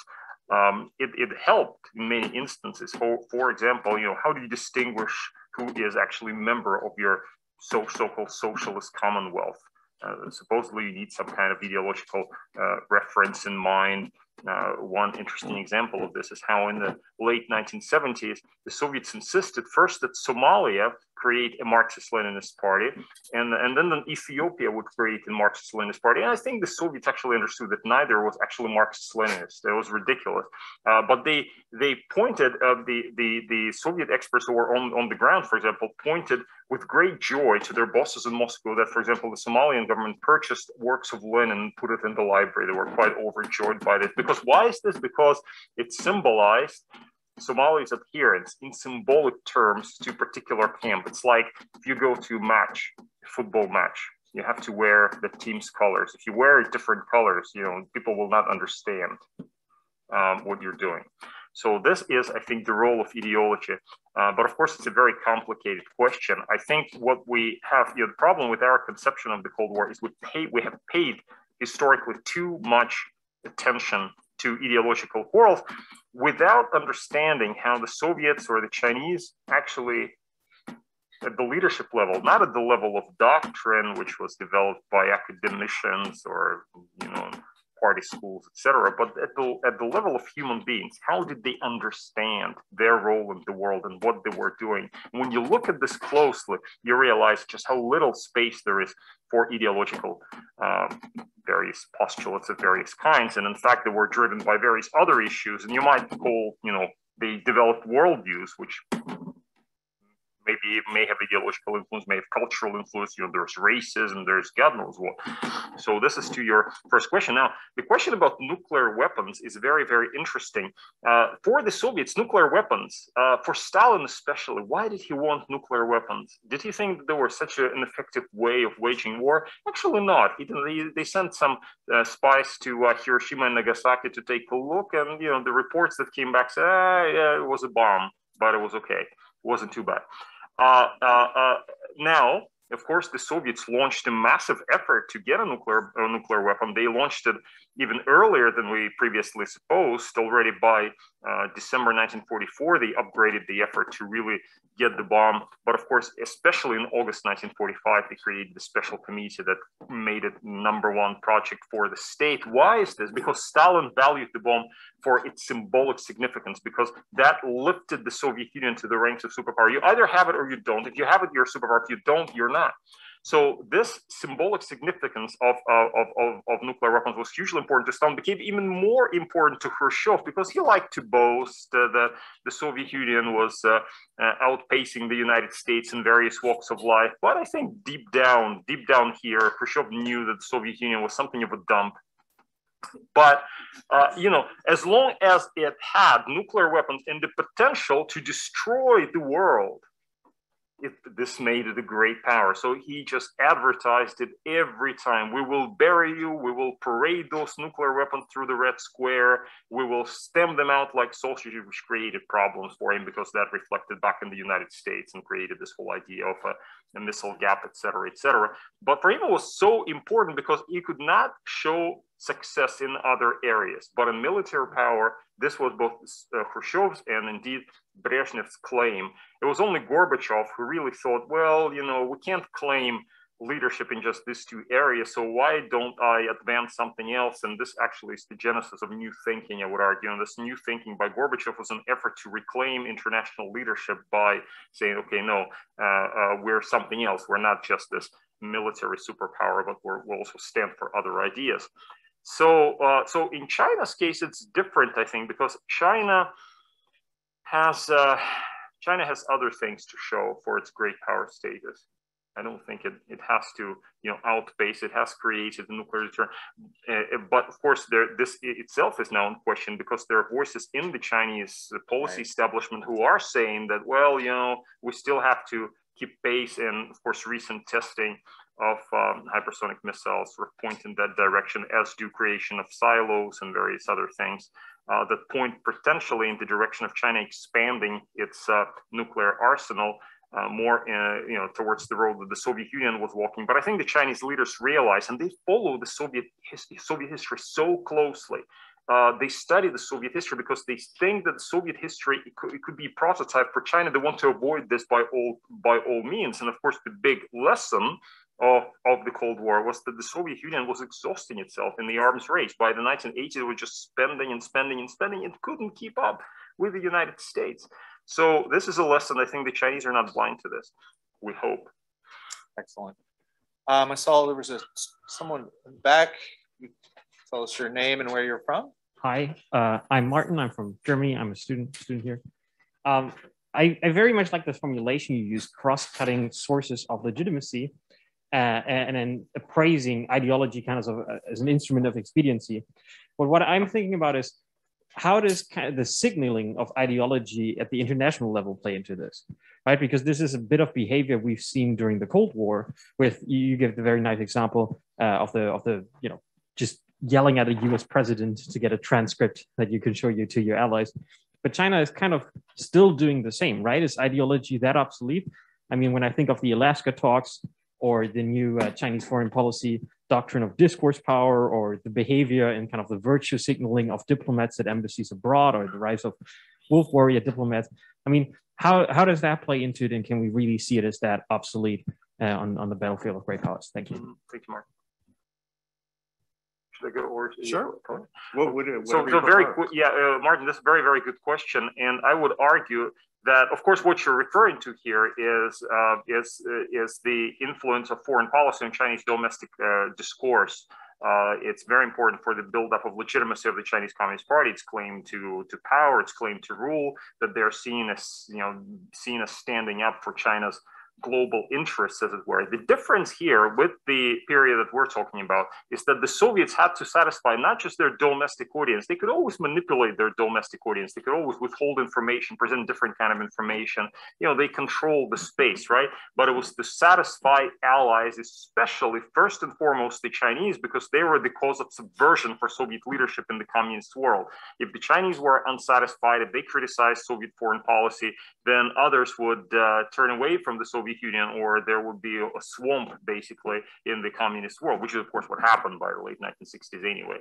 It helped in many instances. For example, how do you distinguish who is actually a member of your so-called socialist commonwealth? Supposedly you need some kind of ideological reference in mind. One interesting example of this is how in the late 1970s, the Soviets insisted first that Somalia create a Marxist-Leninist party, and then Ethiopia would create a Marxist-Leninist party. And I think the Soviets actually understood that neither was actually Marxist-Leninist. It was ridiculous. But they pointed, the Soviet experts who were on the ground, for example, pointed with great joy to their bosses in Moscow that, for example, the Somalian government purchased works of Lenin and put it in the library. They were quite overjoyed by this. Because why is this? Because it symbolized Somalia's adherence in symbolic terms to a particular camp. It's like if you go to a football match, you have to wear the team's colors. If you wear different colors, people will not understand what you're doing. So this is, I think, the role of ideology. But of course, it's a very complicated question. I think what we have, the problem with our conception of the Cold War is we have paid historically too much attention to ideological quarrels without understanding how the Soviets or the Chinese actually, at the leadership level, not at the level of doctrine, which was developed by academicians or, party schools, etc., but at the level of human beings, how did they understand their role in the world and what they were doing? When you look at this closely, you realize just how little space there is for ideological various postulates of various kinds. And in fact, they were driven by various other issues. And you might call, they developed worldviews, which maybe may have ideological influence, may have cultural influence. There's racism, there's God knows what. So this is to your first question. Now, the question about nuclear weapons is very, very interesting. For the Soviets, nuclear weapons, for Stalin especially, why did he want nuclear weapons? Did he think that they were such an effective way of waging war? Actually not. They sent some spies to Hiroshima and Nagasaki to take a look, and the reports that came back said, yeah, it was a bomb, but it was okay. It wasn't too bad. Now, of course, the Soviets launched a massive effort to get a nuclear weapon. They launched it even earlier than we previously supposed. Already by December 1944, they upgraded the effort to really get the bomb. But of course, especially in August 1945, they created a special committee that made it #1 project for the state. Why is this? Because Stalin valued the bomb for its symbolic significance, because that lifted the Soviet Union to the ranks of superpower. You either have it or you don't. If you have it, you're a superpower. If you don't, you're not. So this symbolic significance of nuclear weapons was hugely important to Stalin, became even more important to Khrushchev, because he liked to boast that the Soviet Union was outpacing the United States in various walks of life. But I think deep down here, Khrushchev knew that the Soviet Union was something of a dump. But, as long as it had nuclear weapons and the potential to destroy the world, this made it a great power. So he just advertised it every time. We will bury you. We will parade those nuclear weapons through the Red Square. We will stem them out like sausage, which created problems for him, because that reflected back in the United States and created this whole idea of a missile gap, etc., etc. But for him, it was so important because he could not show success in other areas. But in military power, this was both Khrushchev's and indeed Brezhnev's claim. It was only Gorbachev who really thought, well, we can't claim leadership in just these two areas, so why don't I advance something else? And this actually is the genesis of new thinking, I would argue. And this new thinking by Gorbachev was an effort to reclaim international leadership by saying, okay, no, we're something else. We're not just this military superpower, but we'll also stand for other ideas. So in China's case, it's different, I think, because China has other things to show for its great power status. I don't think it has to, outpace. It has created a nuclear deterrent, but of course, this itself is now in question, because there are voices in the Chinese policy establishment who are saying that, well, we still have to keep pace, and of course, recent testing of hypersonic missiles sort of point in that direction, as do creation of silos and various other things that point potentially in the direction of China expanding its nuclear arsenal more towards the road that the Soviet Union was walking. But I think the Chinese leaders realize, and they follow the Soviet history so closely. They study the Soviet history because they think that the Soviet history it could be a prototype for China. They want to avoid this by all means. And of course, the big lesson of the Cold War was that the Soviet Union was exhausting itself in the arms race. By the 1980s, it was just spending and spending and spending. It couldn't keep up with the United States. So this is a lesson. I think the Chinese are not blind to this. We hope. Excellent. I saw there was someone back. Tell us your name and where you're from. Hi, I'm Martin. I'm from Germany. I'm a student here. I very much like the formulation you use, cross-cutting sources of legitimacy, and then appraising ideology kind of as an instrument of expediency. But what I'm thinking about is, how does kind of the signaling of ideology at the international level play into this, right? Because this is a bit of behavior we've seen during the Cold War. With you give the very nice example of the just yelling at a U.S. president to get a transcript that you can show you to your allies. But China is kind of still doing the same, right? Is ideology that obsolete? I mean, when I think of the Alaska talks or the new Chinese foreign policy doctrine of discourse power, or the behavior and kind of the virtue signaling of diplomats at embassies abroad, or the rise of wolf warrior diplomats. I mean, how does that play into it, and can we really see it as that obsolete on the battlefield of great powers? Thank you. Thank you, Mark. Should I go or sure? Very quick, yeah, Martin, this is a very, very good question, and I would argue that, of course, what you're referring to here is the influence of foreign policy on Chinese domestic discourse. It's very important for the buildup of legitimacy of the Chinese Communist Party, its claim to power, its claim to rule, that they're seen as standing up for China's global interests, as it were. The difference here with the period that we're talking about is that the Soviets had to satisfy not just their domestic audience. They could always manipulate their domestic audience. They could always withhold information, present different kind of information. They control the space, right? But it was to satisfy allies, especially first and foremost the Chinese, because they were the cause of subversion for Soviet leadership in the communist world. If the Chinese were unsatisfied, if they criticized Soviet foreign policy, then others would turn away from the Soviet Union, or there would be a swamp basically in the communist world, which is of course what happened by the late 1960s anyway.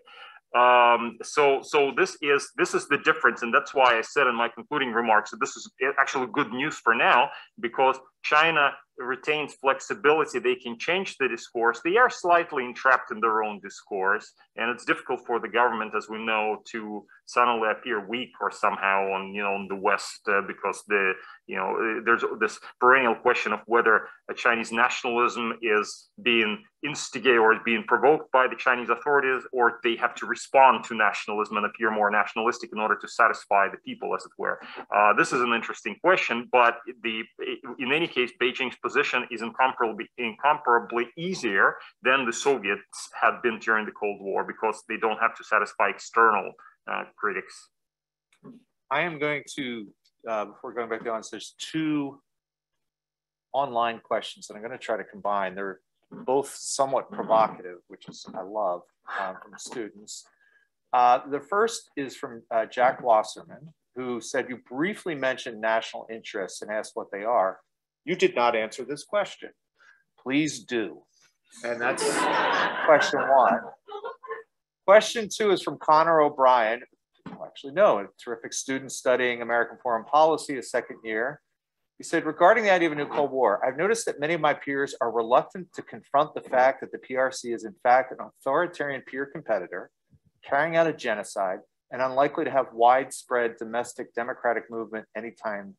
So this is the difference, and that's why I said in my concluding remarks that this is actually good news for now, because China retains flexibility. They can change the discourse. They are slightly entrapped in their own discourse, and it's difficult for the government, as we know, to suddenly appear weak or somehow on the West, because there's this perennial question of whether a Chinese nationalism is being instigated or is being provoked by the Chinese authorities, or they have to respond to nationalism and appear more nationalistic in order to satisfy the people, as it were. This is an interesting question, but in any case, Beijing's position is incomparably easier than the Soviets had been during the Cold War, because they don't have to satisfy external critics. I am going to, before going back to the audience, there's two online questions that I'm going to try to combine. They're both somewhat provocative, which is I love, from students. The first is from Jack Wasserman, who said, you briefly mentioned national interests and asked what they are. You did not answer this question. Please do. And that's question one. Question two is from Connor O'Brien. Actually, no, a terrific student studying American foreign policy, a second year. He said, regarding the idea of a new Cold War, I've noticed that many of my peers are reluctant to confront the fact that the PRC is in fact an authoritarian peer competitor, carrying out a genocide, and unlikely to have widespread domestic democratic movement anytime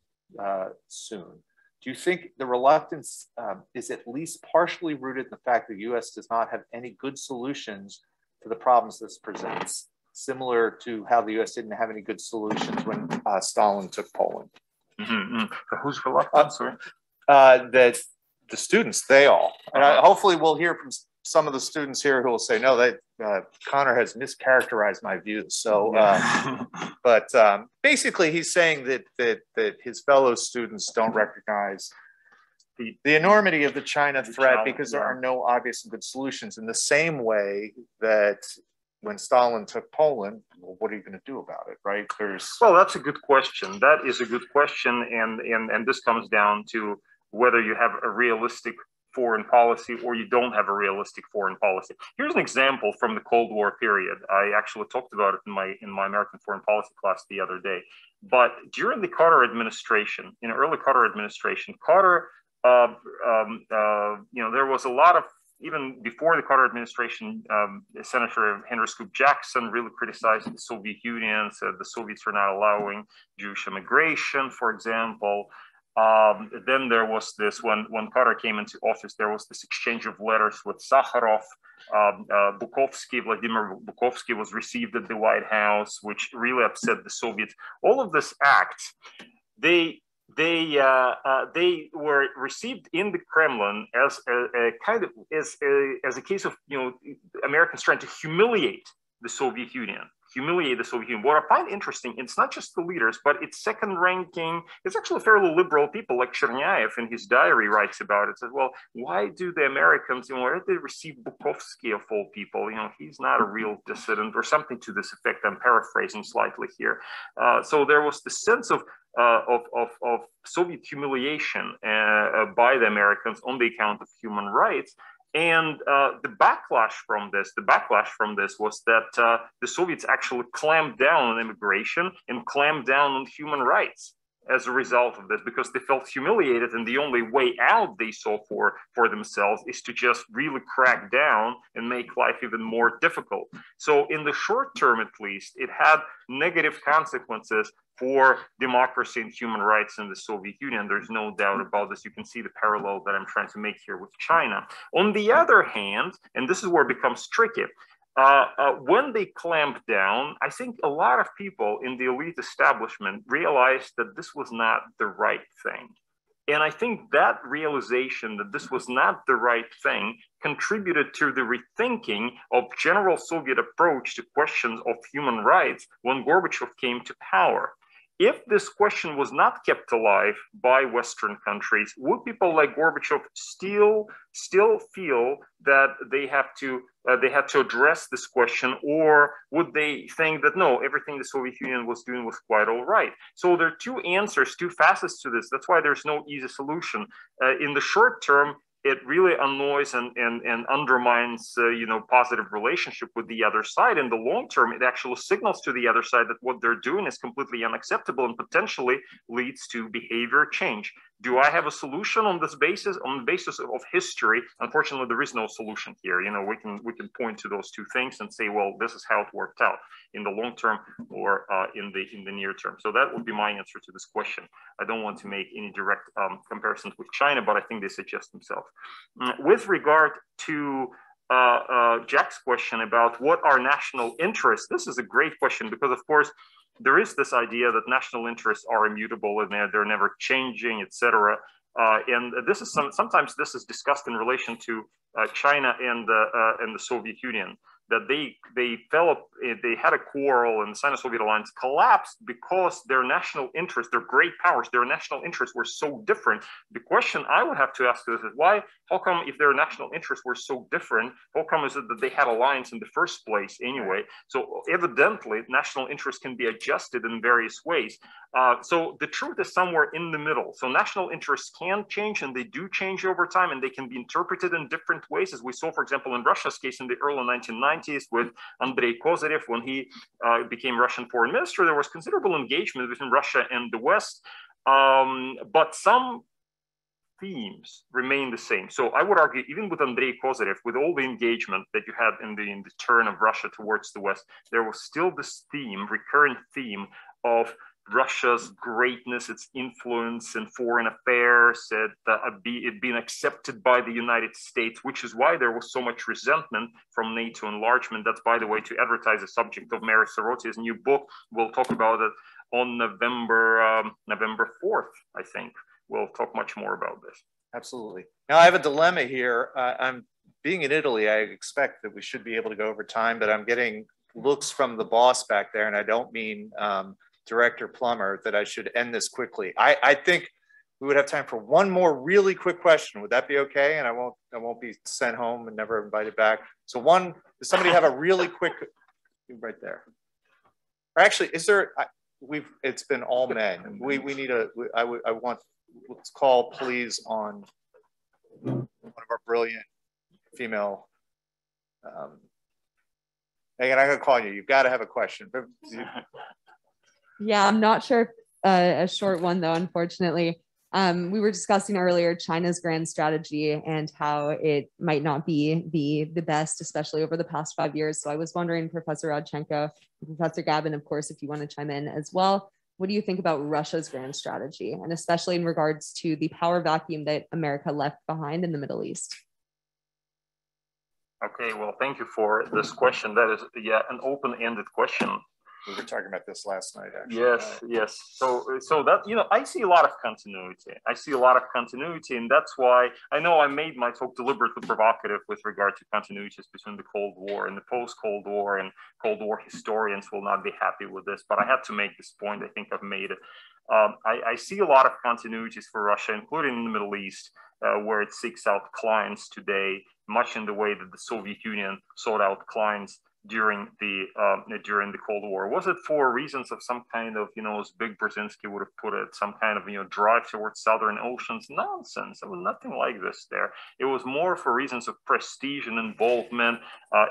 soon. Do you think the reluctance is at least partially rooted in the fact that the US does not have any good solutions to the problems this presents, similar to how the US didn't have any good solutions when Stalin took Poland? So who's reluctant? Sorry. That the students, they all. And hopefully we'll hear from some of the students here who will say, no, Connor has mischaracterized my views. So, but basically he's saying that his fellow students don't recognize the enormity of the China threat because there are no obvious and good solutions, in the same way that when Stalin took Poland, well, what are you going to do about it, right? Well, that's a good question. That is a good question, and this comes down to whether you have a realistic foreign policy or you don't have a realistic foreign policy. Here's an example from the Cold War period. I actually talked about it in my American foreign policy class the other day. But during the Carter administration, in early Carter administration, Carter there was a lot of, even before the Carter administration, Senator Henry Scoop Jackson really criticized the Soviet Union, said the Soviets were not allowing Jewish immigration, for example. Then there was this, when Carter came into office, there was this exchange of letters with Sakharov. Vladimir Bukovsky was received at the White House, which really upset the Soviets. All of these acts, they were received in the Kremlin as a kind of as a case of Americans trying to humiliate the Soviet Union. What I find interesting, it's not just the leaders, but it's second-ranking. It's actually fairly liberal people, like Chernyaev in his diary writes about it. Says, well, why do the Americans, why did they receive Bukovsky of all people? He's not a real dissident, or something to this effect. I'm paraphrasing slightly here. So there was the sense of Soviet humiliation by the Americans on the account of human rights. And the backlash from this was that the Soviets actually clamped down on immigration and clamped down on human rights as a result of this, because they felt humiliated, and the only way out they saw for themselves is to just really crack down and make life even more difficult. So in the short term, at least, it had negative consequences for democracy and human rights in the Soviet Union. There's no doubt about this. You can see the parallel that I'm trying to make here with China. On the other hand, and this is where it becomes tricky, when they clamped down, I think a lot of people in the elite establishment realized that this was not the right thing. And I think that realization that this was not the right thing contributed to the rethinking of general Soviet approach to questions of human rights when Gorbachev came to power. If this question was not kept alive by Western countries, would people like Gorbachev still feel that they had to address this question, or would they think that no, everything the Soviet Union was doing was quite all right? So there are two answers, two facets to this. That's why there's no easy solution. In the short term, it really annoys and undermines, positive relationship with the other side. In the long term, it actually signals to the other side that what they're doing is completely unacceptable and potentially leads to behavior change. Do I have a solution on this basis? On the basis of history, unfortunately, there is no solution here. We can point to those two things and say, well, this is how it worked out in the long term or in the near term. So that would be my answer to this question. I don't want to make any direct comparisons with China, but I think they suggest themselves. With regard to Jack's question about what are national interests, this is a great question because, of course, there is this idea that national interests are immutable and they're never changing, etc. And this is sometimes this is discussed in relation to China and the Soviet Union, that they had a quarrel and the SinoSoviet Alliance collapsed because their national interests, their great powers, their national interests were so different. The question I would have to ask is how come if their national interests were so different, how come is it that they had alliance in the first place anyway? So evidently national interests can be adjusted in various ways. So the truth is somewhere in the middle. So national interests can change, and they do change over time, and they can be interpreted in different ways, as we saw, for example, in Russia's case in the early 1990s with Andrei Kozyrev. When he became Russian foreign minister, there was considerable engagement between Russia and the West, but some themes remain the same. So I would argue, even with Andrei Kozyrev, with all the engagement that you had in the turn of Russia towards the West, there was still this theme, recurrent theme of Russia's greatness, its influence in foreign affairs, it being accepted by the United States, which is why there was so much resentment from NATO enlargement. That's, by the way, to advertise the subject of Mary Sorotia's new book. We'll talk about it on November 4th, I think. We'll talk much more about this. Absolutely. Now, I have a dilemma here. I'm being in Italy, I expect that we should be able to go over time, but I'm getting looks from the boss back there, and I don't mean Director Plummer, that I should end this quickly. I think we would have time for one more really quick question. Would that be okay? And I won't be sent home and never invited back. So does somebody have a really quick, right there? Or actually, is there, it's been all men. We need I want, let's call please on one of our brilliant female, Megan, I'm gonna call you. You've got to have a question. Yeah, I'm not sure if a short one though, unfortunately. We were discussing earlier China's grand strategy and how it might not be the best, especially over the past 5 years. So I was wondering, Professor Radchenko, Professor Gavin, of course, if you want to chime in as well, what do you think about Russia's grand strategy, and especially in regards to the power vacuum that America left behind in the Middle East? Okay, well, thank you for this question. That is, yeah, an open-ended question. We were talking about this last night, actually. Yes, yes. So that, you know, I see a lot of continuity. I see a lot of continuity, and that's why I know I made my talk deliberately provocative with regard to continuities between the Cold War and the post-Cold War, and Cold War historians will not be happy with this, but I had to make this point. I think I've made it. I see a lot of continuities for Russia, including in the Middle East, where it seeks out clients today, much in the way that the Soviet Union sought out clients during the Cold War. Was it for reasons of some kind of, you know, as Big Brzezinski would have put it, some kind of, you know, drive towards Southern oceans? Nonsense. There was nothing like this there. It was more for reasons of prestige and involvement,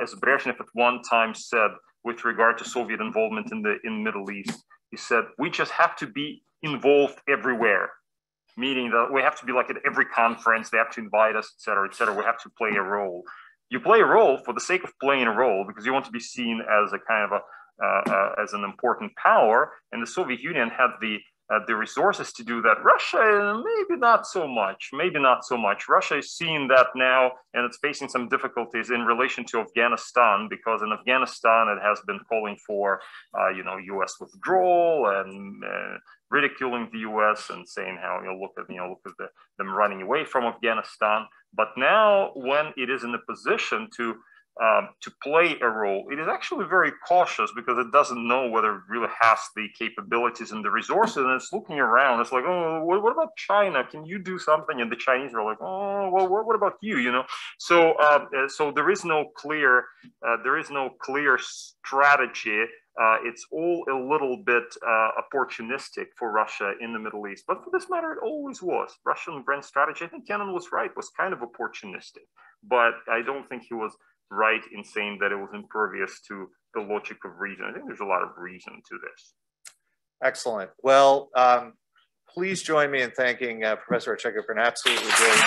as Brezhnev at one time said with regard to Soviet involvement in the Middle East. He said, we just have to be involved everywhere, meaning that we have to be like at every conference, they have to invite us, et cetera, et cetera. We have to play a role. You play a role for the sake of playing a role because you want to be seen as a kind of as an important power. And the Soviet Union had the resources to do that. Russia, maybe not so much. Maybe not so much. Russia is seeing that now, and it's facing some difficulties in relation to Afghanistan, because in Afghanistan it has been calling for, you know, U.S. withdrawal and ridiculing the U.S. and saying how, you know, look at them running away from Afghanistan. But now, when it is in a position to play a role, it is actually very cautious because it doesn't know whether it really has the capabilities and the resources, and it's looking around. It's like, oh, what about China? Can you do something? And the Chinese are like, oh, well, what about you? You know, so there is no clear strategy. It's all a little bit opportunistic for Russia in the Middle East. But for this matter, it always was. Russian grand strategy, I think Kennan was right, was kind of opportunistic. But I don't think he was right in saying that it was impervious to the logic of reason. I think there's a lot of reason to this. Excellent. Well, please join me in thanking Professor Radchenko for an absolutely great